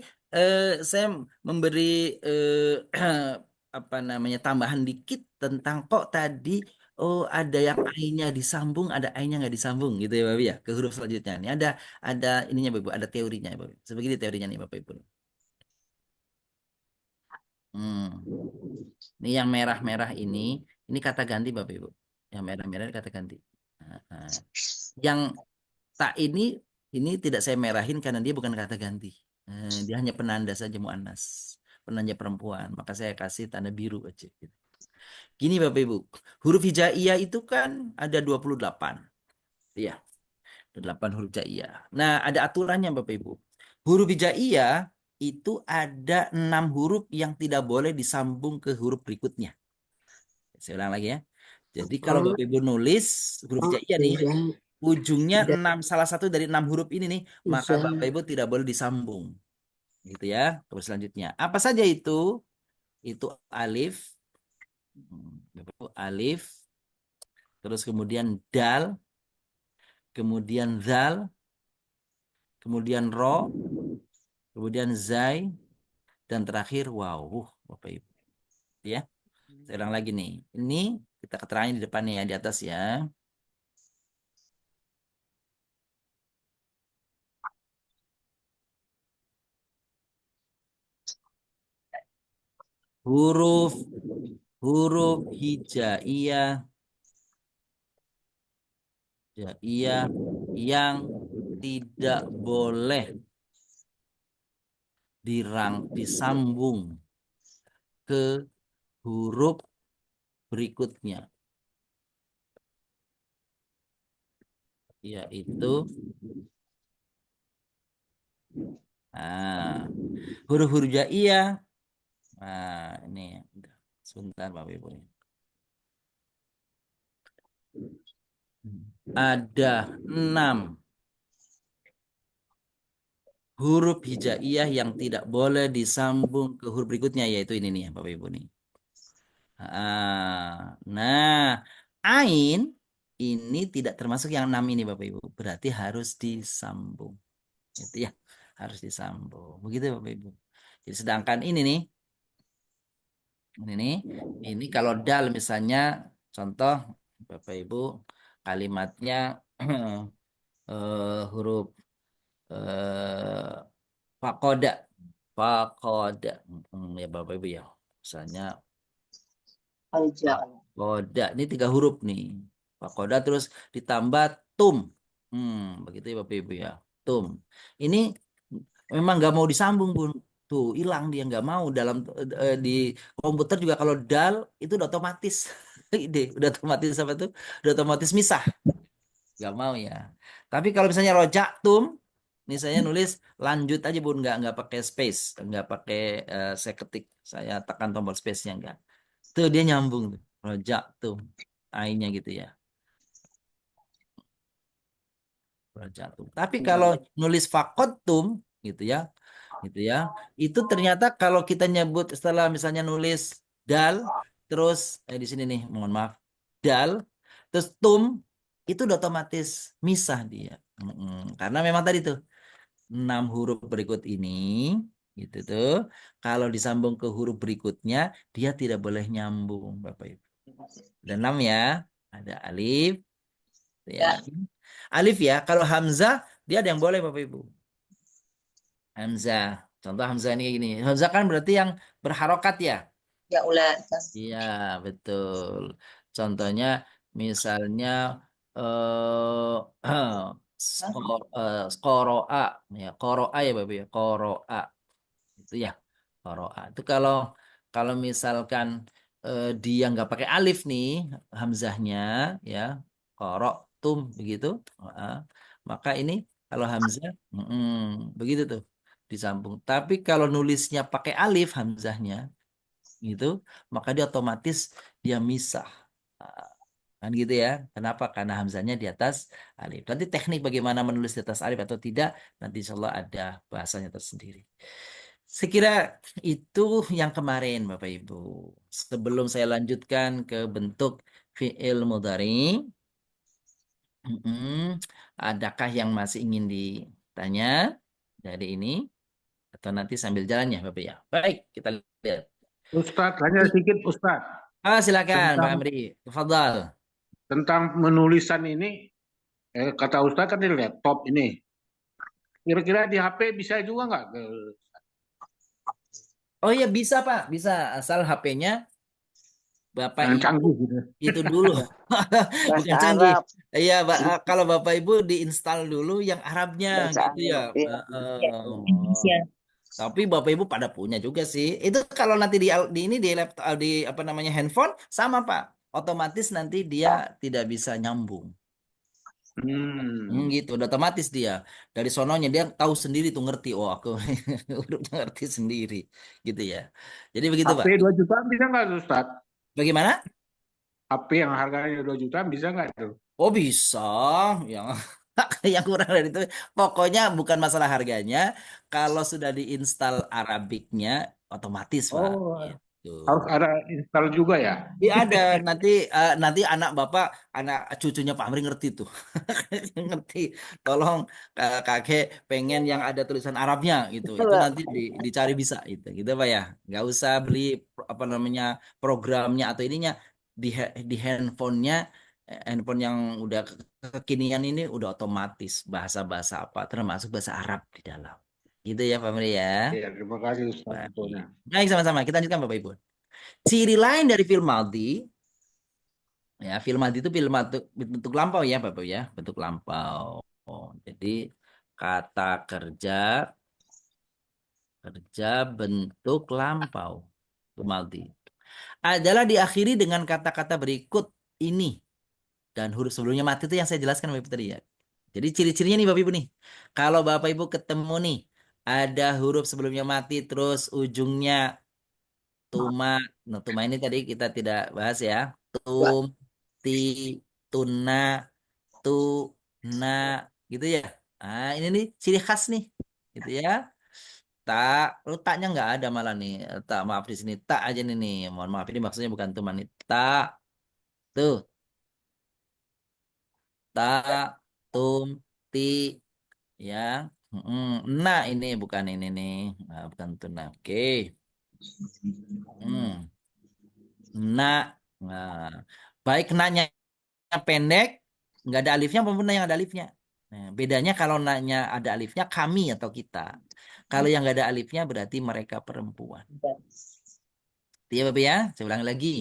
saya memberi apa namanya tambahan dikit tentang kok tadi ada yang ainnya disambung, ada ainnya nggak disambung gitu ya Bapak ya ke huruf selanjutnya. Ini ada ininya Bapak Ibu, ada teorinya Bapak Ibu. Sebegini teorinya nih Bapak Ibu. Ini yang merah-merah ini kata ganti Bapak Ibu. Yang merah-merah kata ganti. Yang tak ini tidak saya merahin karena dia bukan kata ganti. Dia hanya penanda saja muannas, penanda perempuan. Maka saya kasih tanda biru aja. Gini Bapak Ibu, huruf hijaiyah itu kan ada 28. Iya. 8 huruf hijaiyah. Nah, ada aturannya Bapak Ibu. Huruf hijaiyah itu ada 6 huruf yang tidak boleh disambung ke huruf berikutnya. Saya ulang lagi ya. Jadi kalau Bapak Ibu nulis huruf hijaiyah nih, ujungnya salah satu dari 6 huruf ini nih, maka Bapak Ibu tidak boleh disambung. Gitu ya. Terus selanjutnya, apa saja itu? Itu alif, Bapak Ibu, alif, terus kemudian dal, kemudian zal, kemudian ro, kemudian zai, dan terakhir waw, Bapak Ibu. Ya. Saya ulang lagi nih. Ini kita keterangannya di depannya ya, di atas ya. Huruf hijaiyah yang tidak boleh disambung ke huruf berikutnya, yaitu huruf-huruf hijaiyah. Nah, ini sebentar Bapak Ibu. Ada 6 huruf hijaiyah yang tidak boleh disambung ke huruf berikutnya, yaitu ini nih Bapak Ibu nih. Nah, ain ini tidak termasuk yang 6 ini Bapak Ibu. Berarti harus disambung. Gitu ya, harus disambung. Begitu Bapak Ibu. Jadi sedangkan ini nih, ini kalau dal misalnya, contoh Bapak Ibu kalimatnya huruf fakoda, ya Bapak Ibu ya, misalnya fakoda, ini 3 huruf nih, fakoda terus ditambah tum, begitu ya Bapak Ibu ya, tum. Ini memang nggak mau disambung Bun. Tuh hilang dia nggak mau dalam di komputer juga kalau dal itu udah otomatis ide udah otomatis apa tuh udah otomatis misah nggak mau ya. Tapi kalau misalnya rojak tum Ini saya nulis lanjut aja Bun, nggak pakai space, nggak pakai saya ketik, saya tekan tombol space-nya nggak. Tuh dia nyambung tuh. Rojak tuh. A-nya gitu ya. Rojak tuh. Tapi kalau nulis fakotum gitu ya. Gitu ya. Itu ternyata kalau kita nyebut setelah misalnya nulis dal terus di sini nih, mohon maaf. Dal terus tum itu udah otomatis misah dia. Karena memang tadi tuh 6 huruf berikut ini gitu tuh. Kalau disambung ke huruf berikutnya dia tidak boleh nyambung Bapak Ibu. Ada 6 ya. Ada alif ya. Alif ya. Kalau hamzah dia ada yang boleh Bapak Ibu. Hamzah. Contoh hamzah ini kayak gini. Hamzah kan berarti yang berharokat ya. Ya ulah. Iya, betul. Contohnya misalnya skoroa ya, koroa ya Bapak ya, koroa. Itu ya, koroa. Itu kalau kalau misalkan dia nggak pakai alif nih hamzahnya ya, korok tum begitu. Maka ini kalau hamzah begitu tuh disambung. Tapi kalau nulisnya pakai alif hamzahnya gitu, maka dia otomatis dia misah. Ah, Kan gitu ya. Kenapa? Karena hamzahnya di atas alif. Nanti teknik bagaimana menulis di atas alif atau tidak, nanti insya Allah ada bahasanya tersendiri. Sekira itu yang kemarin Bapak Ibu. Sebelum saya lanjutkan ke bentuk fi'il mudhari, adakah yang masih ingin ditanya dari ini? Atau nanti sambil jalannya Bapak ya. Baik, kita lihat. Ustadz, hanya sedikit Ustadz. Silakan Mbak Tentang, Amri. Tafadhal. tentang menulisan ini, kata Ustadz kan di laptop ini. Kira-kira di HP bisa juga nggak? Oh iya bisa Pak, bisa asal HP-nya Bapak Yang Ibu canggih gitu. itu dulu. Bahasa Bukan canggih. Arab. Iya, kalau Bapak Ibu diinstal dulu yang Arabnya Bahasa gitu ya. Arab. Ya. Indonesia. Tapi Bapak Ibu pada punya juga sih. Itu kalau nanti di ini di laptop di apa namanya handphone sama Pak. Otomatis nanti dia tidak bisa nyambung. Gitu, udah otomatis dia dari sononya dia tahu sendiri tuh ngerti. Oh aku udah ngerti sendiri, gitu ya. Jadi begitu HP Pak. 2 juta bisa nggak Ustadz? Bagaimana? HP yang harganya 2 juta bisa nggak tuh? Oh bisa, yang yang kurang dari itu. Pokoknya bukan masalah harganya. Kalau sudah diinstal Arabiknya, otomatis Pak. Oh, Gitu. harus ada install juga ya? Iya ada nanti anak bapak, anak cucunya Pak Amri ngerti tuh, ngerti. Tolong kakek pengen yang ada tulisan Arabnya gitu. Itu nanti dicari bisa gitu Pak ya. Nggak usah beli apa namanya programnya atau ininya di handphonenya, handphone yang udah kekinian ini udah otomatis bahasa-bahasa apa, termasuk bahasa Arab di dalam. Gitu ya Pak Amri ya. Iya, terima kasih Ustadz. Baik, Infonya. Baik, sama-sama. Kita lanjutkan Bapak Ibu. Ciri lain dari fi'il madhi, ya fi'il madhi itu fi'il bentuk lampau ya Bapak ya, bentuk lampau. Jadi kata kerja bentuk lampau, fi'il madhi adalah diakhiri dengan kata-kata berikut ini dan huruf sebelumnya mati itu yang saya jelaskan Bapak Ibu tadi ya. Jadi ciri-cirinya nih Bapak Ibu nih. Kalau Bapak Ibu ketemu nih ada huruf sebelumnya mati terus ujungnya tuma. Nah, tuma ini tadi kita tidak bahas ya. Tum, ti, tuna, tu, na, gitu ya. Ini nih ciri khas nih, gitu ya. Tak, taknya nggak ada malah nih. Tak, maaf di sini tak aja nih. Mohon maaf ini maksudnya bukan tuma nih. Tak, tuh, tak, tum, ti, ya. Nah ini bukan ini nih. Nah, bukan tuna. Oke. Hmm. Nah, nah, baik nanya pendek, nggak ada alifnya maupun yang ada alifnya. Nah, bedanya kalau nanya ada alifnya kami atau kita. Kalau yang nggak ada alifnya berarti mereka perempuan. Iya Bapak ya, saya ulangi lagi.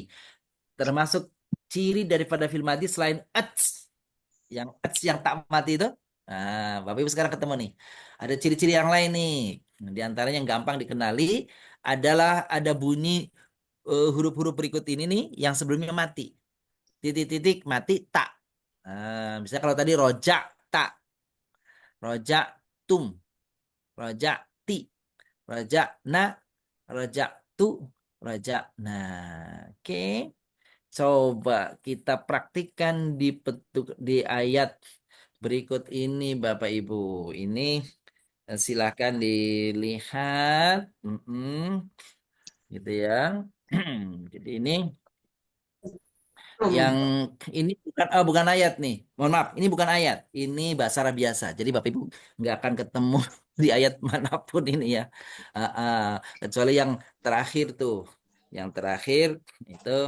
Termasuk ciri daripada fil madhi selain yang tak mati itu. Nah, Bapak Ibu sekarang ketemu nih. Ada ciri-ciri yang lain nih. Nah, di antaranya yang gampang dikenali adalah ada bunyi huruf-huruf berikut ini nih yang sebelumnya mati. Titik-titik mati tak. Misalnya kalau tadi rojak tak, rojak raja'tum, raja'ti, raja'na, raja'tu, raja'na. Oke. Coba kita praktikkan di ayat berikut ini Bapak Ibu. Ini silakan dilihat. Gitu ya. Jadi ini yang ini bukan ayat nih. Mohon maaf, ini bukan ayat. Ini bahasa Arab biasa. Jadi Bapak Ibu nggak akan ketemu di ayat manapun ini ya. Kecuali yang terakhir tuh. Yang terakhir itu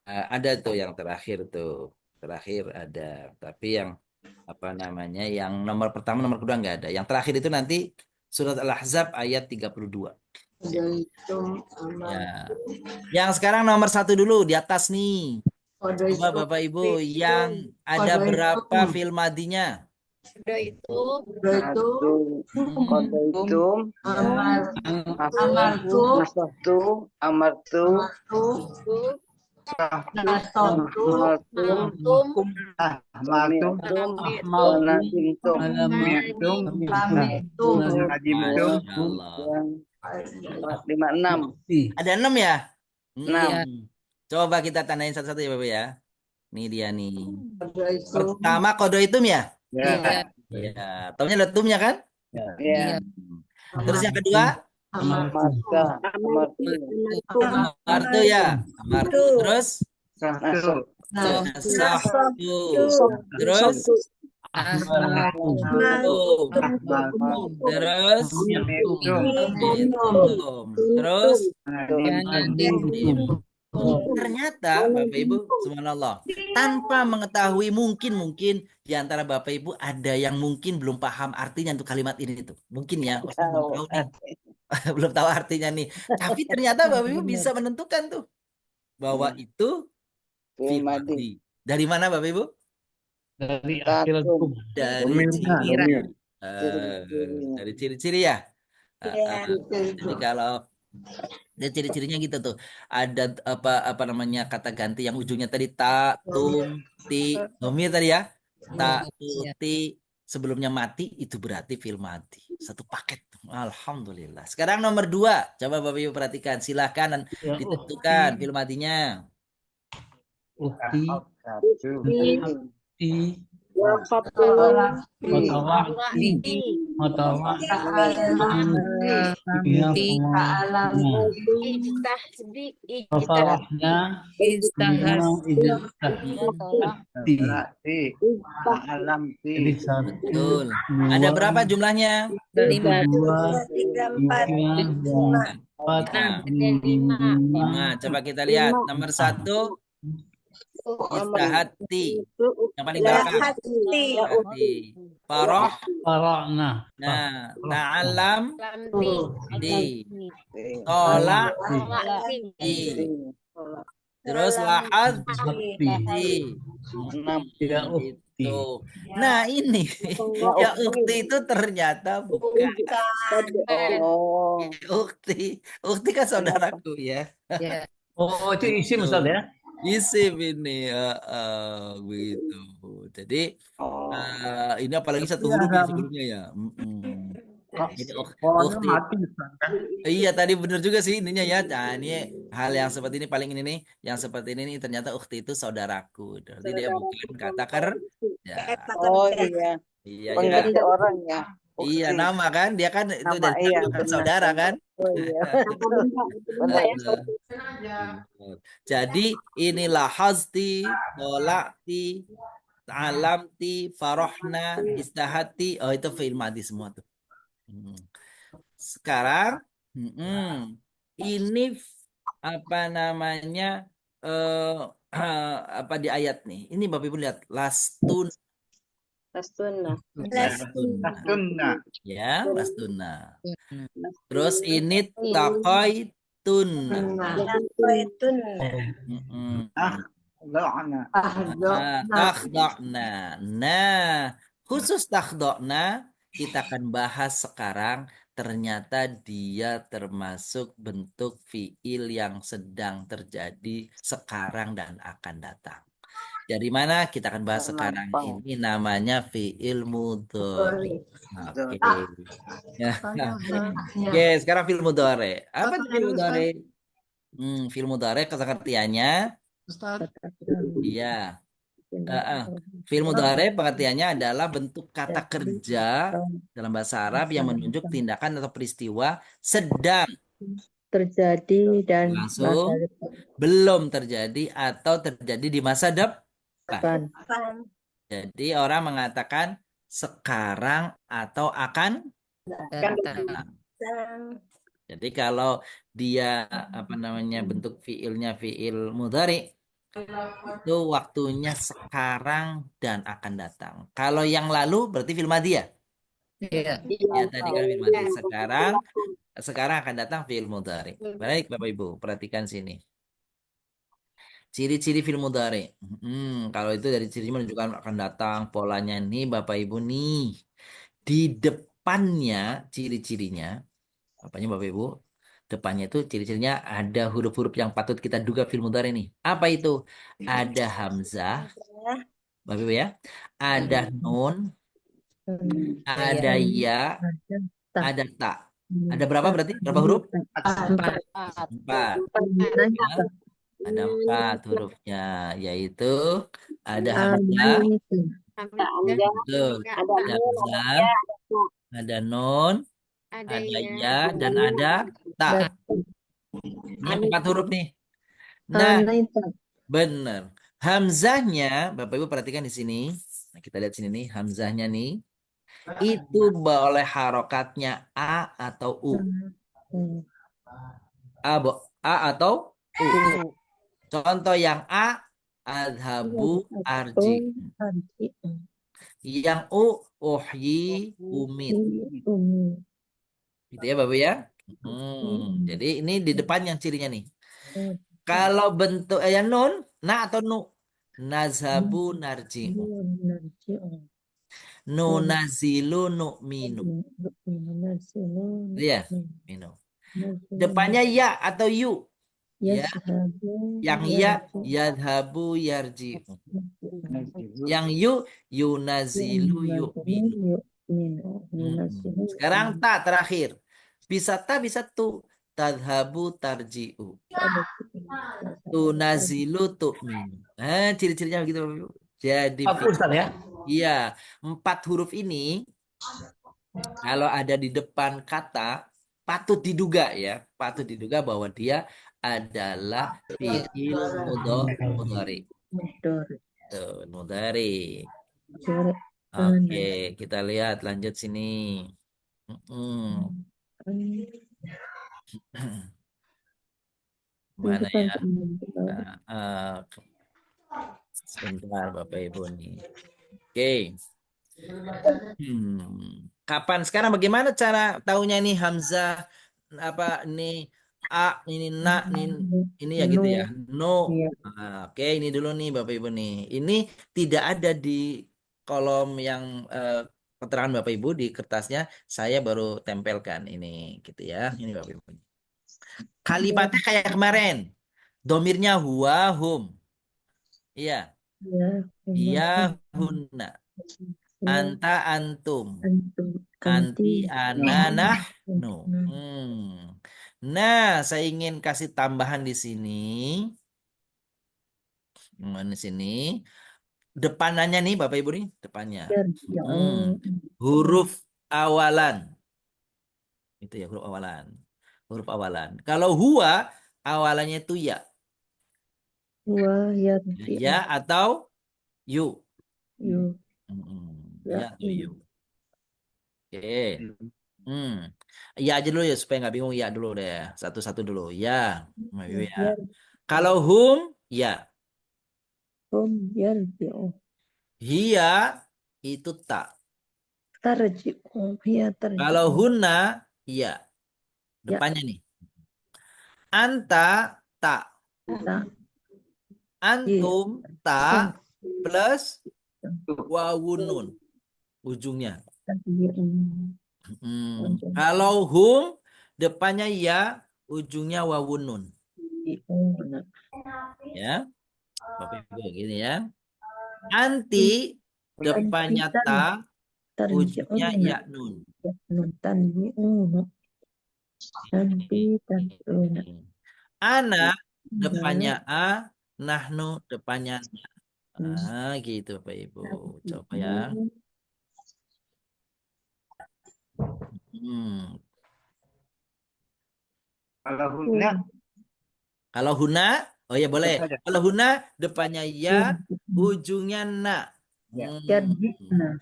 ada tuh yang terakhir tuh. Terakhir ada. Tapi yang apa namanya? Yang nomor pertama, nomor kedua nggak ada. Yang terakhir itu nanti surat Al-Ahzab ayat 32. Ya. Yang sekarang nomor 1 dulu di atas nih. Coba Bapak Ibu yang ada berapa fil madinya? Satu, Hmm. kodaitum, Amartu, nasatu, amartu, amartum, Ahmaltum, wanasimtum, mi'tum, najimtum, Masya Allah. yang 56. Ada 6 ya? Enam. Coba kita tandain satu-satu ya Bapak ya. Ini dia nih. Pertama kodaitum ya? ya, Ya. Taunya letumnya kan? Ya, Terus yang kedua? marka, amartu, Amartu ya. Amartu. Terus? nasab, Nasahtu. Terus? Ahmaltum. Terus? mi'tum, Mi'tum. Terus? najimtum. Ternyata Bapak Ibu, subhanallah, tanpa mengetahui mungkin di antara Bapak Ibu ada yang mungkin belum paham artinya untuk kalimat ini tuh. Mungkin ya, Ustaz belum tahu nih. Belum tahu artinya nih. Tapi ternyata Bapak Ibu bisa menentukan tuh bahwa itu fi'il fi'il madi. madi. Dari mana Bapak Ibu? dari akhiratkum. Dari Domir. dari ciri-ciri ya. Jadi kalau dan ciri-cirinya gitu tuh. Ada apa namanya kata ganti yang ujungnya tadi ta, tum, ti, domir tadi ya. Ta, tu, ti sebelumnya mati itu berarti fi'il madi. Satu paket. Alhamdulillah. Sekarang nomor 2. Coba Bapak Ibu perhatikan. Silahkan Ya, ditentukan fi'il madinya. ukti, Satu, ti, Wafatul. mutawati, Fafarahna, berarti alamti, Betul. Ada berapa jumlahnya? 5. Coba kita lihat. Nomor 1 istahati. Yang paling belakang. Hati. Paroh. Farahna, Nah, ta'alam di. Tolak di. Terus lahad di. ya ukti. Itu. Nah, ini ya ukti itu ternyata bukan Oh, ukti. Ukti kan saudaraku ya. Oh, itu isim Ustaz ya? Isim ini begitu. Jadi ini apalagi satu huruf ya sebelumnya ya. Jadi ukti. mati Ustaz, kan? Iya tadi bener juga sih ininya ya. Nah, ini hal yang seperti ini paling ini nih, yang seperti ini nih ternyata ukti itu saudaraku. Berarti dia bukan kata ya. oh iya, Iya ya. pengganti orang ya. Iya Ukti. nama kan dia kan itu Nama, dari iya, bukan benar. saudara kan. Oh iya, benar ya. Jadi inilah hazti, tolakti, alamti, farohna, istahati. Oh itu fi'il madi semua tuh. Sekarang ini apa namanya apa di ayat nih? Ini Bapak Ibu lihat lastun. Sunnah, Ya, lastuna. Terus ini taqaitun. do'na, Takhda'na. Nah, khusus takhda'na kita akan bahas sekarang. Ternyata dia termasuk bentuk fiil yang sedang terjadi sekarang dan akan datang. Dari mana kita akan bahas sekarang. Terlampau. Ini namanya fi'il mudhari. Oke. Ya. Oke, sekarang fi'il mudhari. Apa itu fi'il mudhari? Fi'il mudhari pengertiannya, iya. Fi'il mudhari pengertiannya adalah bentuk kata kerja dalam bahasa Arab yang menunjuk tindakan atau peristiwa sedang terjadi dan langsung belum terjadi atau terjadi di masa depan. Jadi orang mengatakan sekarang atau akan datang. Jadi kalau dia bentuk fiilnya fiil mudhari itu waktunya sekarang dan akan datang. Kalau yang lalu berarti fiil madhi ya? Iya. Ya tadi kan fiil madhi. Sekarang akan datang fiil mudhari. Baik Bapak Ibu, perhatikan sini. Ciri-ciri fiil mudhari. Kalau itu dari cirinya menunjukkan akan datang, polanya nih Bapak Ibu nih. Di depannya ciri-cirinya, apanya Bapak Ibu? Depannya itu ciri-cirinya ada huruf-huruf yang patut kita duga fiil mudhari nih. Apa itu? Ada hamzah, Bapak Ibu ya. Ada nun, ada ya, ada ta. Ada berapa berarti? Berapa huruf? 4. Ada 4 hurufnya, yaitu ada hamzah, betul, ada hamzah, ada nun, ada ya, dan ada ta. Ini 4 huruf nih. Nah, benar. Hamzahnya, Bapak Ibu perhatikan di sini. Nah, kita lihat sini nih, hamzahnya nih. Itu boleh harokatnya A atau U. A atau U. Contoh yang A, adhabu arji. Yang U, uhyi umit. Gitu ya Bapak ya. Jadi ini di depan yang cirinya nih. Kalau bentuk nun, na atau nu? Nazhabu narji. Nunazilu nu'minu. Iya, minu. Depannya ya atau yu. Ya. Yang ya, yadhabu yarji. Yang yu, yunazilu yu'minu. Sekarang ta terakhir. Bisa ta, bisa tu. Tadhabu tarji'u. Tunazilu tu'minu. Ciri-cirinya begitu Bapak Ibu. Jadi Ustaz ya. iya, 4 huruf ini kalau ada di depan kata patut diduga ya, patut diduga bahwa dia adalah fiil mudhari. Tuh, mudhari. Oke, kita lihat lanjut sini. Mana ya? Sebentar Bapak Ibu nih. Oke. Kapan sekarang bagaimana cara taunya nih hamzah apa ini a ini na ini ya gitu ya. No. Oke, ini dulu nih Bapak Ibu nih. Ini tidak ada di kolom yang keterangan Bapak Ibu di kertasnya, saya baru tempelkan ini gitu ya. Ini Bapak Ibu. Kalimatnya kayak kemarin. Domirnya huwa hum. Iya. Iya hunna. Anta antum. Anti ana nahnu. Nah, saya ingin kasih tambahan di sini. Di sini. Depannya nih Bapak Ibu nih, depannya. Huruf awalan. Itu ya huruf awalan. Huruf awalan. Kalau huwa awalannya itu ya. Ya atau yu. Ya atau yu. Oke. Ya aja dulu ya supaya nggak bingung, ya dulu deh. Satu-satu dulu. Ya. Ya. Kalau hum ya. Hiya itu tak. Kalau hunna ya. Depannya nih. Anta tak. Antum tak plus wawunun ujungnya. Kalau hum depannya ya, ujungnya wawunun. Ya, Bapak Ibu gini ya. Anti depannya ta, ujungnya tarji'una ya nun. nun tanji'una nanti tanji'una Ana depannya baru a, nahnu depannya na. Gitu Bapak Ibu. Coba ya. Hmm. Kalau huna Kalau huna, oh ya boleh. itu saja. Kalau huna depannya ya, ujungnya na. Ya. tarji'na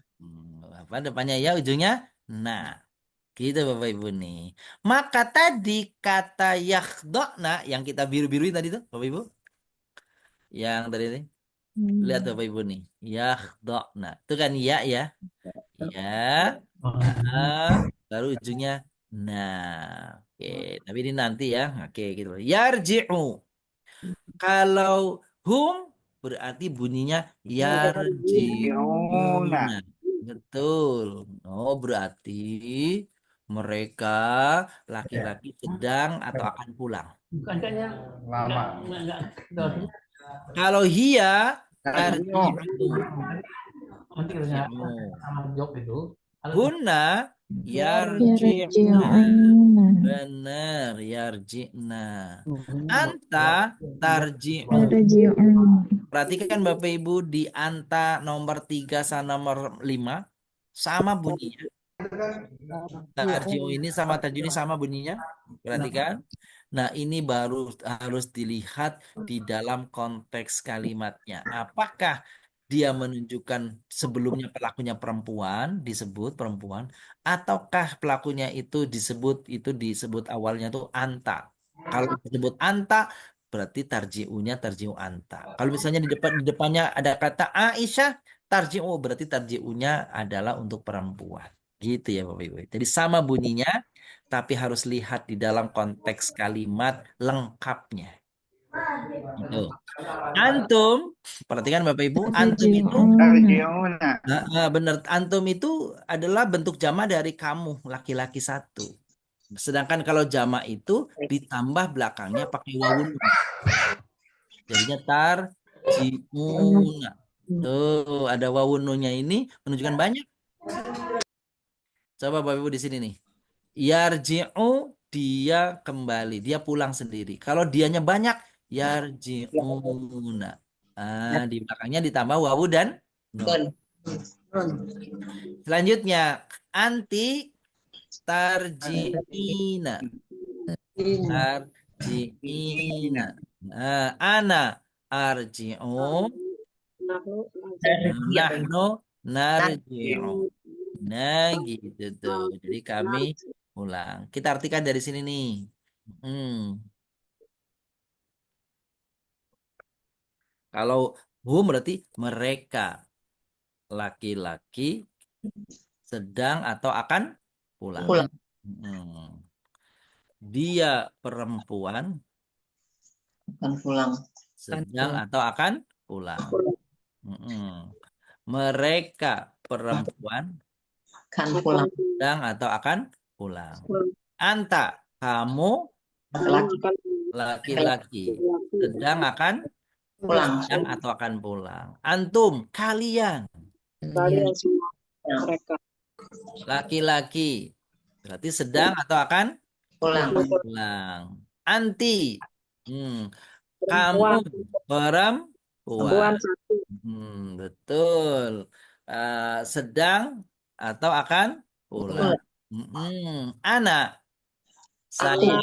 Apa depannya ya, ujungnya na. Gitu Bapak Ibu nih. Maka tadi kata yakhdokna yang kita biru-biruin tadi tuh Bapak Ibu. Yang tadi nih. Lihat Bapak Ibu nih. Yakhdokna. Itu kan ya ya. Ya. Baru ujungnya nah. Oke. Tapi ini nanti ya. Oke gitu. Yarji'u. Kalau hum berarti bunyinya Yarji'una. yarji'una. Betul. Oh, berarti mereka laki-laki sedang atau akan pulang. Bukan kan yang Lama. enggak. Kalau hiya Tarji'u. tarji'u. Nanti katanya Tarji'u. sama job itu. Hunna yarji'na. yarji'una Benar, yarji'na. Anta tarji'u. yarji'una Perhatikan Bapak Ibu di anta nomor 3 sama nomor 5 sama bunyinya. Tarji'u ini sama tarji'u ini sama bunyinya. Perhatikan. Nah, ini baru harus dilihat di dalam konteks kalimatnya. Apakah dia menunjukkan sebelumnya pelakunya perempuan, disebut perempuan, ataukah pelakunya itu disebut awalnya tuh anta. Kalau disebut anta, berarti tarji'unya tarji'u anta. Kalau misalnya di depannya ada kata Aisyah, tarji'u berarti tarji'unya adalah untuk perempuan. Gitu ya Bapak Ibu. Jadi sama bunyinya, tapi harus lihat di dalam konteks kalimat lengkapnya. Gitu. Antum, perhatikan Bapak Ibu, antum itu Tarji'una. benar, antum itu adalah bentuk jama dari kamu, laki-laki satu. Sedangkan kalau jama itu ditambah belakangnya pakai wawun. Jadinya tarji'una. Tuh, ada wawunnya ini menunjukkan banyak. Coba Bapak Ibu di sini nih. Yarji'u dia kembali, dia pulang sendiri. Kalau dianya banyak, yarji'una. Di belakangnya ditambah wawu dan nun. Selanjutnya, anti tarji'ina. Tarji'ina. Ana arji'u. Nahnu narji'u. Nah, gitu tuh. Jadi kami pulang. Kita artikan dari sini nih. Hmm. Kalau hum berarti mereka laki-laki sedang atau akan pulang. Hmm. Dia perempuan sedang atau akan pulang. Hmm. Mereka perempuan sedang atau akan pulang. Anta, kamu laki-laki sedang atau akan pulang. Antum, kalian laki-laki berarti sedang atau akan pulang. Anti, kamu perempuan. Betul. Sedang atau akan pulang. Anak, saya.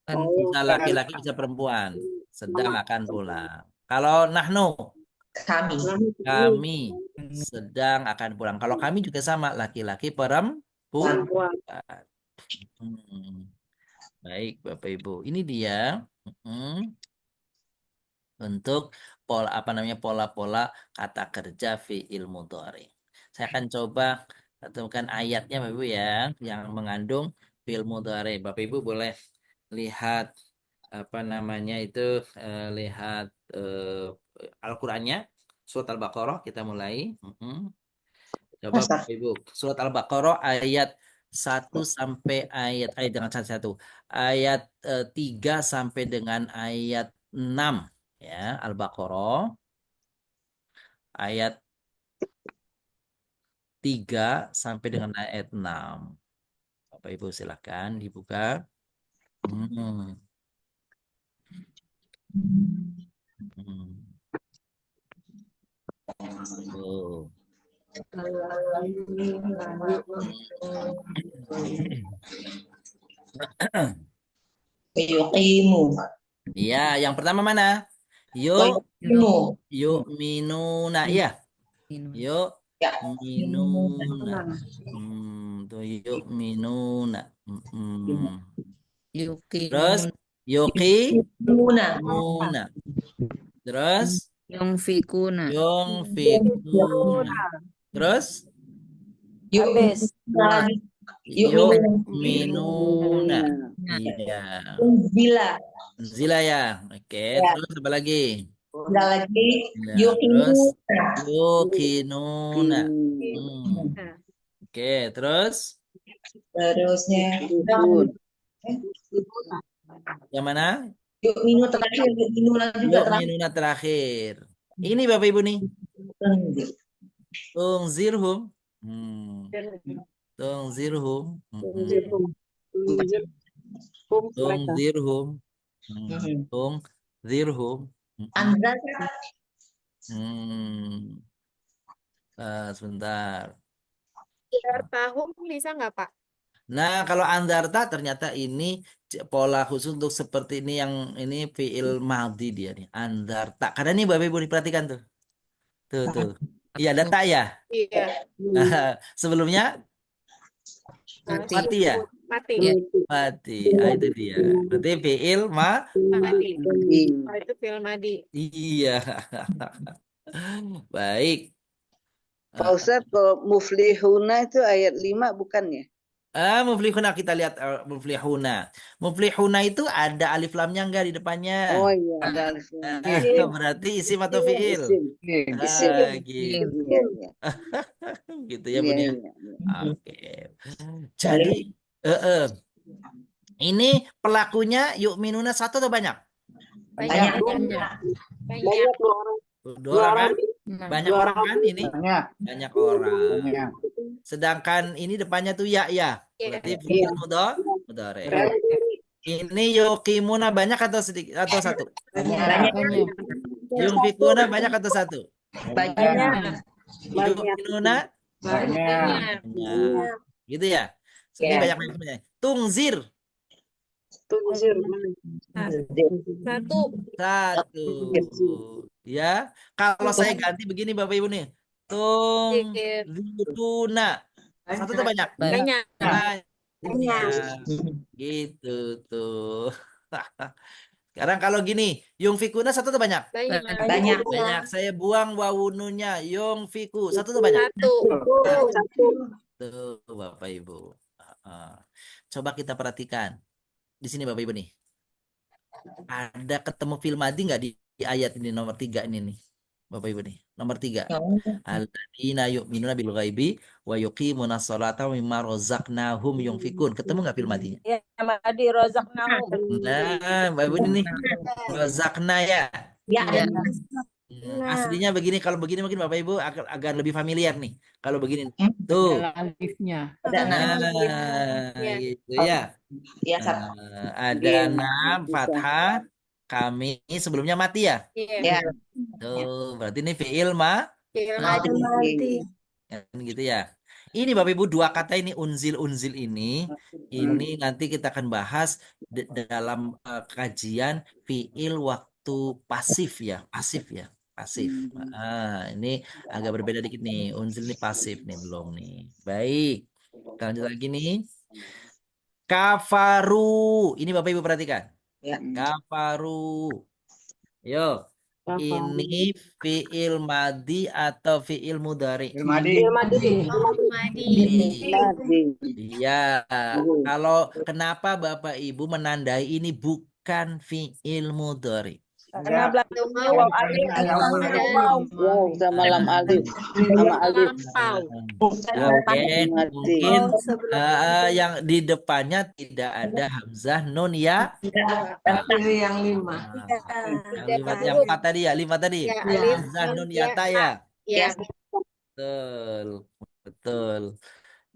Bisa laki-laki, bisa perempuan. Sedang akan pulang. Kalau nahnu, kami sedang akan pulang. Kalau kami juga sama, laki-laki perempuan. Baik, Bapak Ibu. Ini dia untuk pola-pola kata kerja fi'il mudhari. Saya akan coba temukan ayatnya Bapak Ibu ya, yang mengandung fi'il mudhari. Bapak Ibu boleh lihat lihat Al-Qur'annya, surat Al-Baqarah, kita mulai. Coba Bapak Ibu, surat Al-Baqarah ayat 1 sampai ayat dengan satu ayat 3 sampai dengan ayat 6 ya, Al-Baqarah ayat 3 sampai dengan ayat 6. Bapak Ibu silakan dibuka. Hmm. Hmm. Oh. Yuqimu. Ya, yang pertama mana? Yuk minuna ya. Yuk Ya. minuna. Tuh yuk minuna. Terus yuki Muna. muna. Terus Yungfikuna. yungfikuna. Terus Habis. yuk minuna. Iya. Zila. Zila ya. Oke, terus apa lagi? Udah lagi. Ya, terus Yuqimuna. yukinuna. Oke, terus Terusnya. yang mana? Yuqminu terakhir. Yuqminuna juga Yuk terakhir. minuna terakhir. Ini Bapak Ibu nih. Tungzirhum. Tungzirhum. Tungzirhum. Tungzirhum. Anzar. Sebentar. Tahun bisa nggak Pak? Nah, kalau andarta ternyata ini pola khusus untuk seperti ini yang ini fiil madhi dia nih. Andarta. Karena ini Bapak Ibu diperhatikan tuh. Tuh. Iya, data ya. Iya. Sebelumnya mati ya? Mati. Mati. Itu dia. Berarti fiil Mati. Itu film madi. Iya. Baik. Pak Ustadz, kalau muflihuna itu ayat 5 bukan ya? Muflihuna kita lihat muflihuna. Muflihuna itu ada alif lamnya enggak di depannya? Oh iya, ada alif lam. Berarti isim atau fiil? Isim. Gitu. Iya. Gitu ya Bun ya. Oke. Jadi ini pelakunya yu'minuna satu atau banyak? Banyak. Dua orang kan? Banyak orang kan ini? Banyak orang. Sedangkan ini depannya tuh ya. Berarti fi'il mudhari. Ini yuqimuna banyak atau sedikit atau satu? Banyak. Yunfikuna banyak atau satu? Banyak. Yuqimuna Banyak. Gitu ya. Ini banyak sebenarnya. Tungzir. Satu. Ya, kalau saya ganti begini Bapak Ibu nih. Tungziruna. Satu tuh banyak. Banyak. Gitu tuh. Sekarang kalau gini, yungfikuna satu tuh banyak. Banyak. Saya buang wawununya. Yungfiku satu tuh banyak. Satu. Tuh Bapak Ibu. Coba kita perhatikan. Di sini Bapak Ibu nih. Ada ketemu fil madhi nggak di ayat ini nomor 3 ini nih. Bapak Ibu nih. Nomor 3. Alladzina yu'minuna bil ghaibi wa yuqimuna sholata wa mimma razaqnahum yunfikun. Ketemu nggak fil madhinya? Ya, madi rozaknahum. Nah, Bapak Ibu ini nih. Razaqna ya. Ya. Aslinya begini, kalau begini mungkin Bapak Ibu agar lebih familiar nih. Kalau begini tuh. Alifnya. Gitu ya. Ada nam fathah kami sebelumnya mati ya. Iya. Tuh, berarti ini fi'il mati. Kan gitu ya. Ini Bapak Ibu dua kata ini unzil ini nanti kita akan bahas dalam kajian fi'il waktu pasif ya, pasif. Ini agak berbeda dikit nih. Unzil ini pasif nih, belum nih. Baik. Kita lanjut lagi nih. Kafaru. Ini Bapak Ibu perhatikan. Kafaru. Yo. Ini fi'il madi atau fi'il mudhari? Fi'il madi. Iya. Kalau kenapa Bapak Ibu menandai ini bukan fi'il mudhari? Karena belakangnya waw alif. Wow, sama lam alif. Sama alif. Mungkin yang di depannya tidak ada hamzah nun ya. Yang 5. Yang 4 tadi ya, 5 tadi. Hamzah nun yata ya. Ya. Betul. Betul.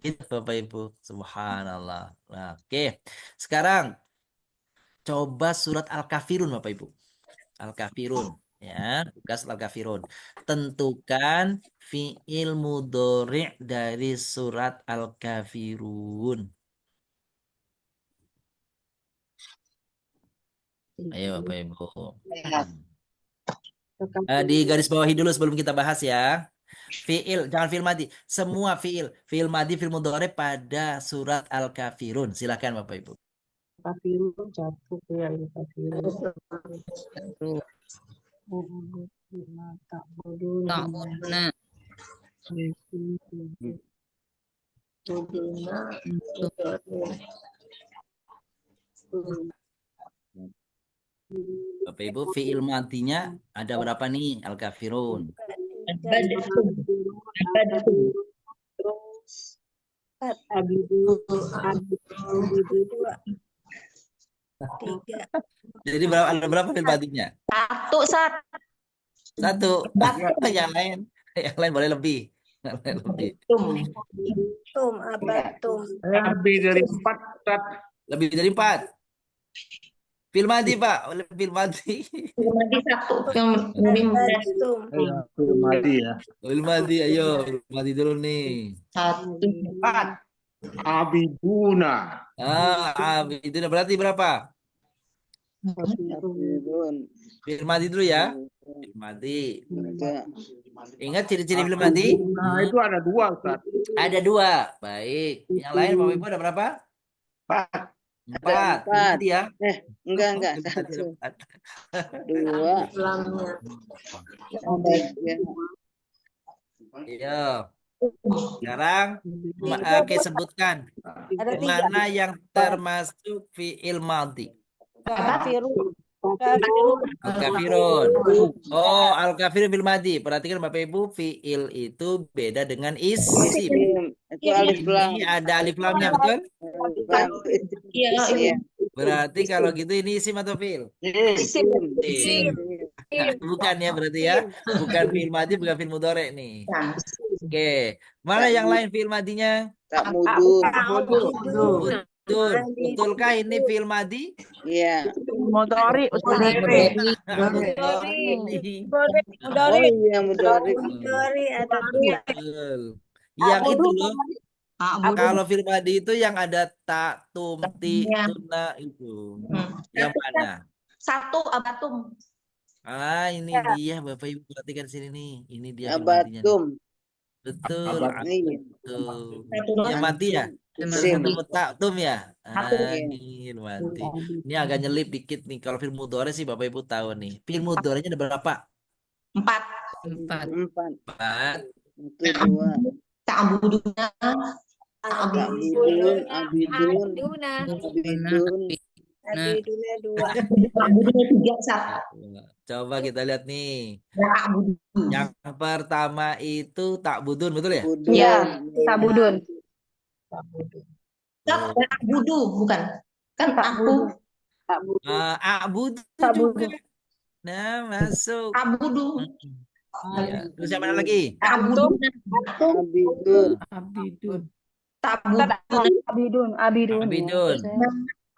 Itu Bapak Ibu. Subhanallah. Nah, oke. Sekarang coba surat Al-Kafirun Bapak Ibu. Al-Kafirun. Ya, tugas Al-Kafirun. Tentukan fiil mudhari' dari surat Al-Kafirun. Ayo Bapak Ibu. Di garis bawahi dulu sebelum kita bahas ya. Fiil, jangan fiil madi. Semua fiil. Fiil madi, fiil mudhari pada surat Al-Kafirun. Silakan Bapak Ibu. Kafirun jatuh ya kafirun. Tak bodoh. Ta'buduna. Bapak Ibu, fiil madinya ada berapa nih Al-Kafirun? Abadtum. Abadtum. Terus abidu dua. Tiga. Jadi ada berapa fiil madinya? Satu, Sat. Satu. Yang lain boleh lebih. Yang lain lebih. Abatum. Lebih dari 4, Ustaz. Lebih dari 4. Fiil madi, Pak. Fiil madi. Nanti satu yang lebih Abatum. Ayo, madi ya. Fiil madi, ayo. Fiil madi dulu nih. satu. 4. Abiduna. Itu berarti berapa? Kafirun. Fiil madi dulu ya. Fiil madi. Ingat ciri-ciri fiil madi? Nah, itu ada 2, Ustaz. Ada 2. Baik. Yang lain Bapak Ibu ada berapa? 4. 4. Fiil madi ya. Enggak. Ada 1, 2. Iya. Sekarang oke, sebutkan Ada 3. mana yang termasuk fiil madi. Kafirun. Al-Kafirun. Oh, Al-Kafirun fiil madi. Perhatikan Bapak Ibu, fiil itu beda dengan isim. Itu alif lam. Ini ada alif lamnya, betul? Iya. Berarti kalau gitu ini isim atau fiil? Isim. Bukan ya berarti ya. Bukan fiil madi, bukan fiil mudhari nih. Oke. Mana yang lain fiil madinya? Tak mudun. Betul. Betulkah ini fiil madi? Iya. Mudhari. Mudhari. Oh iya, mudhari. Ada 2. Betul. Yang itu loh. Kalau fiil madi itu yang ada tak, tum, ti, tuna itu. Yang mana? Satu abatum. Ini dia Bapak Ibu, perhatikan sini nih. Ini dia fiil madinya. Abatum. Betul. Iya. Betul. Yang mati ya? Terus Isim. ketemu taktum ya? Satu. Ini mati. Ini agak nyelip dikit nih. Kalau fiil mudhari sih Bapak Ibu tahu nih. Fiil mudharinya ada berapa? 4. 4. 1, 2. Ta'buduna. Abidun. Abiduna 2. Ta'buduna 3, Sat. Coba kita lihat nih. Ta'budu. Yang pertama itu tak budun, betul ya? Iya, Tabudun. Ta'budu, bukan. Kan aku. A'budu juga. Nah, masuk. Ta'budu. Ya. Terus yang mana lagi? Ta'buduna. Abidun. Ta'buduna. Abidun.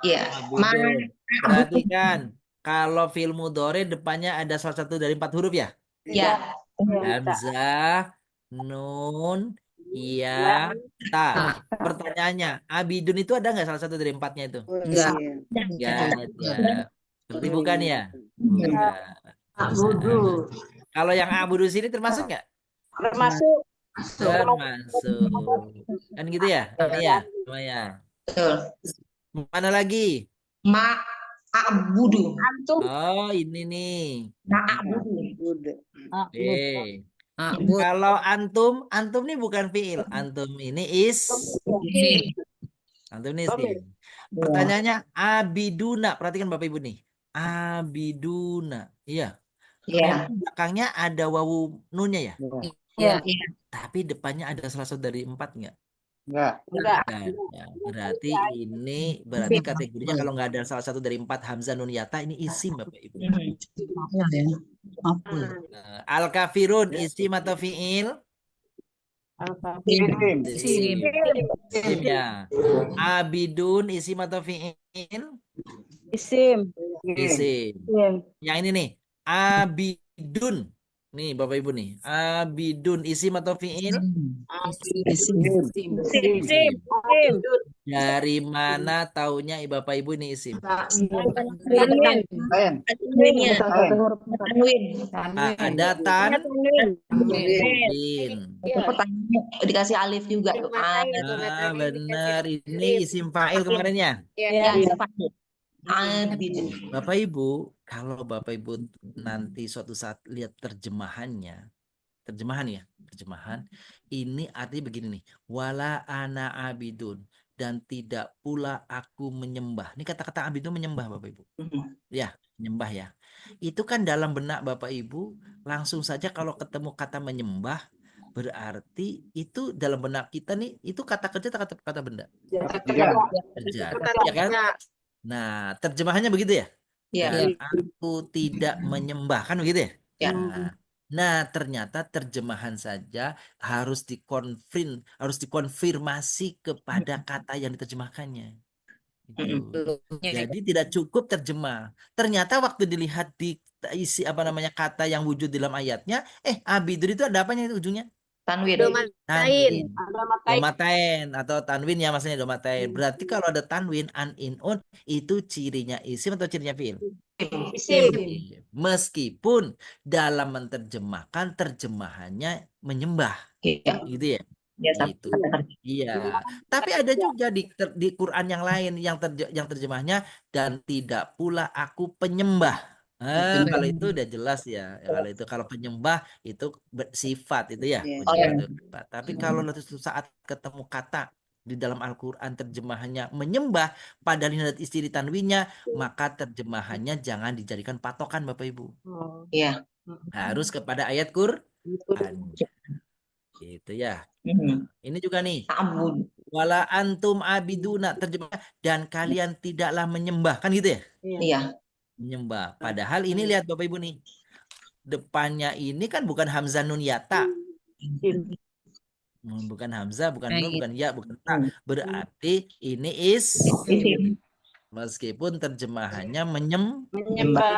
Iya. Abudun. Perhatikan. Kalau fiil mudhari depannya ada salah satu dari 4 huruf ya? Iya. Hamzah, nun, ya, ta. Pertanyaannya, abidun itu ada nggak salah satu dari 4-nya itu? Enggak. Nggak ada. Berarti bukan ya? Bukan. Abudu. Kalau yang abudu sini termasuk nggak? Termasuk. Termasuk. Kan gitu ya? Iya, semuanya. Betul. Mana lagi? Ma'abudu. Oh, ini nih. Ma'abudu. Oke. Kalau antum nih bukan fiil. Antum ini Antum ini isim. Pertanyaannya abiduna. Perhatikan Bapak Ibu nih. Abiduna. Iya. Iya. Belakangnya ada wawu nunnya ya? Iya. Tapi depannya ada salah satu dari 4 nggak? Enggak. Ya, berarti ini kategorinya kalau nggak ada salah satu dari 4 hamzah nun yata ini isim Bapak Ibu. Al-kafirun isim atau fiil? Isim. Isim. Isim ya. Abidun isim atau fiil? Isim. Isim. Yang ini nih, abidun. Nih Bapak Ibu nih, abidun isim atau fiil? Isim. Isim. Isim. Isim. Dari mana taunya Bapak Ibu ini isim? Tanwin. Lain. Tanwinnya. Lain. Tanwin. Ada Tanwin. tanwin. Pertanyaannya dikasih alif juga tuh. Benar. Ini isim fa'il kemarin ya. Ya, sifat. Abid. Bapak Ibu, kalau Bapak Ibu nanti suatu saat lihat terjemahan, ini artinya begini nih, wala ana abidun, dan tidak pula aku menyembah. Ini kata-kata abidun menyembah Bapak Ibu. Ya, menyembah ya. Itu kan dalam benak Bapak Ibu, langsung saja kalau ketemu kata menyembah, berarti itu dalam benak kita nih, itu kata kerja atau kata benda? Kerja. Kerja. Ya kan? Nah, terjemahannya begitu ya? Ya. Dan aku tidak menyembah, kan begitu ya? Ya. Nah, ternyata terjemahan saja harus dikonfirmasi kepada kata yang diterjemahkannya. Gitu. Jadi tidak cukup terjemah. Ternyata waktu dilihat di isi kata yang wujud dalam ayatnya, abidur itu ada apanya itu ujungnya? Tanwin. Tanwin. Domatain atau tanwin ya maksudnya domatain. Berarti kalau ada tanwin an-in-un itu cirinya isim atau cirinya fiil? Isim. Meskipun dalam menerjemahkan terjemahannya menyembah. Iya. Gitu ya. Ya, Gitu. Iya. Tapi ada juga di Quran yang lain yang terjemahnya dan tidak pula aku penyembah. Kalau itu udah jelas ya. Kalau penyembah itu sifat itu ya. Iya. Penyembah itu sifat. Tapi kalau suatu saat ketemu kata di dalam Al-Quran terjemahannya menyembah, padahal ini ada istri tanwinnya, maka terjemahannya jangan dijadikan patokan Bapak Ibu. Iya. Harus kepada ayat Quran. Gitu ya. Ini juga nih. Abud. Wala antum abiduna terjemah dan kalian tidaklah menyembah, kan gitu ya? Iya. Menyembah. Padahal ini lihat Bapak Ibu nih. Depannya ini kan bukan hamzah nun yata. Bukan hamzah, bukan nun, bukan ya, bukan ta. Berarti ini Isim. meskipun terjemahannya Menyembah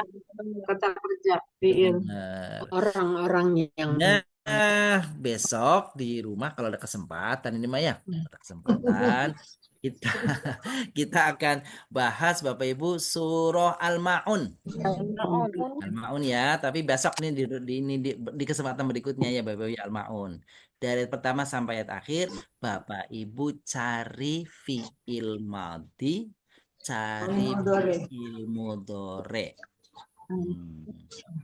kata kerja fiil. Benar. Orang-orang yang Nah, besok di rumah kalau ada kesempatan ini Maya, ada kesempatan kita kita akan bahas Bapak Ibu surah Al-Maun. Al-Maun ya, tapi besok nih di kesempatan berikutnya ya Bapak Ibu Al-Maun. Dari pertama sampai ayat akhir, Bapak Ibu cari fiil madhi, cari fiil mudhari.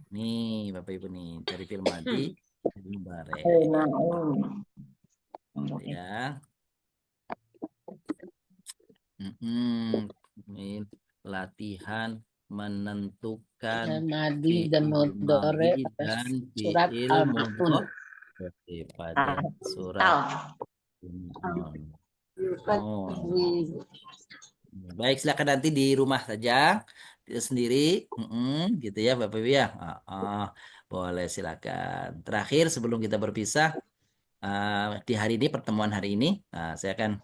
Nih Bapak Ibu nih, cari fiil madhi, fiil mudhari. Ya. Ini latihan menentukan Madi dan fiil Mudhari madhi dan surat fiil Al-Maun. mudhari pada surat Baik, silakan nanti di rumah saja sendiri, gitu ya Bapak Ibu ya. Boleh silakan. Terakhir sebelum kita berpisah di hari ini pertemuan hari ini, saya akan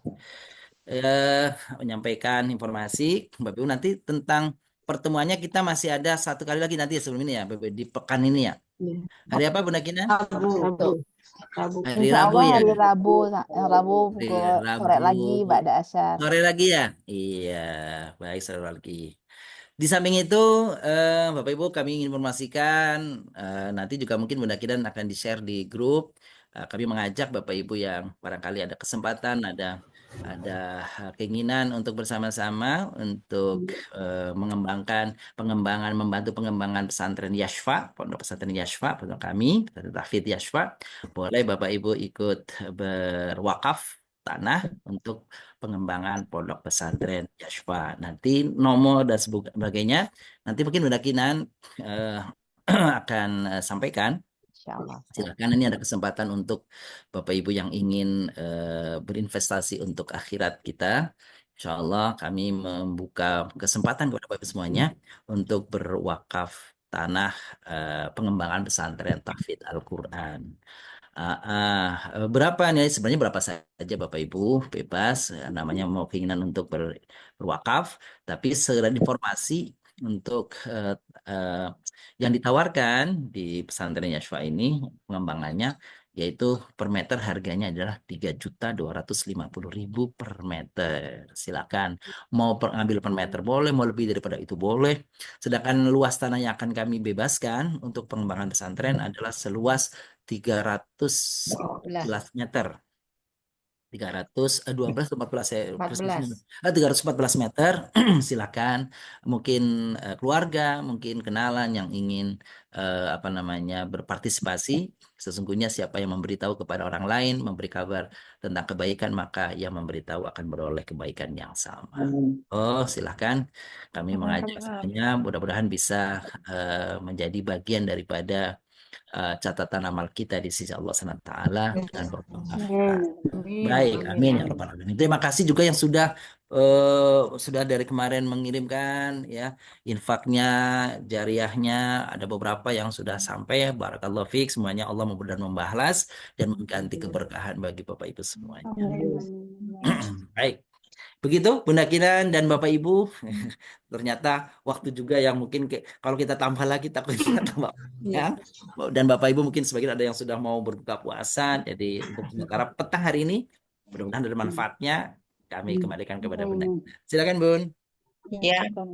menyampaikan informasi Bapak Ibu nanti tentang pertemuannya kita masih ada satu kali lagi nanti sebelum ini ya Bapak Ibu, di pekan ini ya. Hari apa Bunda Kina? Hari Insya Rabu Allah ya. hari Rabu, Rabu pukul sore Rabu. lagi Ba'da Asyar. Sore lagi ya? Iya, baik sore lagi. Di samping itu, Bapak Ibu kami ingin informasikan nanti juga mungkin Bunda Kidan akan di-share di grup. Kami mengajak Bapak Ibu yang barangkali ada kesempatan, ada keinginan untuk bersama-sama untuk membantu pengembangan pesantren Yashfa, pondok pesantren Yashfa, pondok kami, pesantren Tahfidz Yashfa. Boleh Bapak Ibu ikut berwakaf tanah untuk pengembangan pondok pesantren Yashfa. Nanti nomor dan sebagainya nanti mungkin Bunda Kinan akan sampaikan. Silakan, ini ada kesempatan untuk Bapak Ibu yang ingin berinvestasi untuk akhirat kita. Insya Allah kami membuka kesempatan kepada Bapak Ibu semuanya untuk berwakaf tanah pengembangan pesantren tahfidz Al-Quran. Berapa nih? Sebenarnya berapa saja Bapak Ibu bebas namanya mau keinginan untuk berwakaf, tapi segera informasi untuk eh, yang ditawarkan di pesantren Yashfa ini pengembangannya yaitu per meter harganya adalah 3.250.000 per meter. Silakan mau ngambil per meter boleh, mau lebih daripada itu boleh. Sedangkan luas tanah yang akan kami bebaskan untuk pengembangan pesantren adalah seluas 314 meter. 312 atau 14 saya persisnya. 314 meter. Silakan mungkin keluarga, mungkin kenalan yang ingin apa namanya berpartisipasi. Sesungguhnya siapa yang memberitahu kepada orang lain memberi kabar tentang kebaikan maka yang memberitahu akan beroleh kebaikan yang sama. Oh, silakan kami mengajak semuanya mudah-mudahan bisa menjadi bagian daripada catatan amal kita di sisi Allah SWT dengan bermanfaat. Baik, amin ya rabbal alamin. Terima kasih juga yang sudah dari kemarin mengirimkan ya infaknya, jariahnya, ada beberapa yang sudah sampai ya. Barakallahu fiik, semuanya Allah mudah-mudahan membalas dan mengganti keberkahan bagi Bapak Ibu semuanya. Baik. Begitu Bunda Kinan dan Bapak Ibu. Ternyata waktu juga yang mungkin kalau kita tambah lagi takutnya tambah ya. Dan Bapak Ibu mungkin sebagian ada yang sudah mau berbuka puasa. Jadi untuk sementara petang hari ini mudah-mudahan ada manfaatnya. Kami kembalikan kepada Bunda Kinan. Silakan Bun. Ya.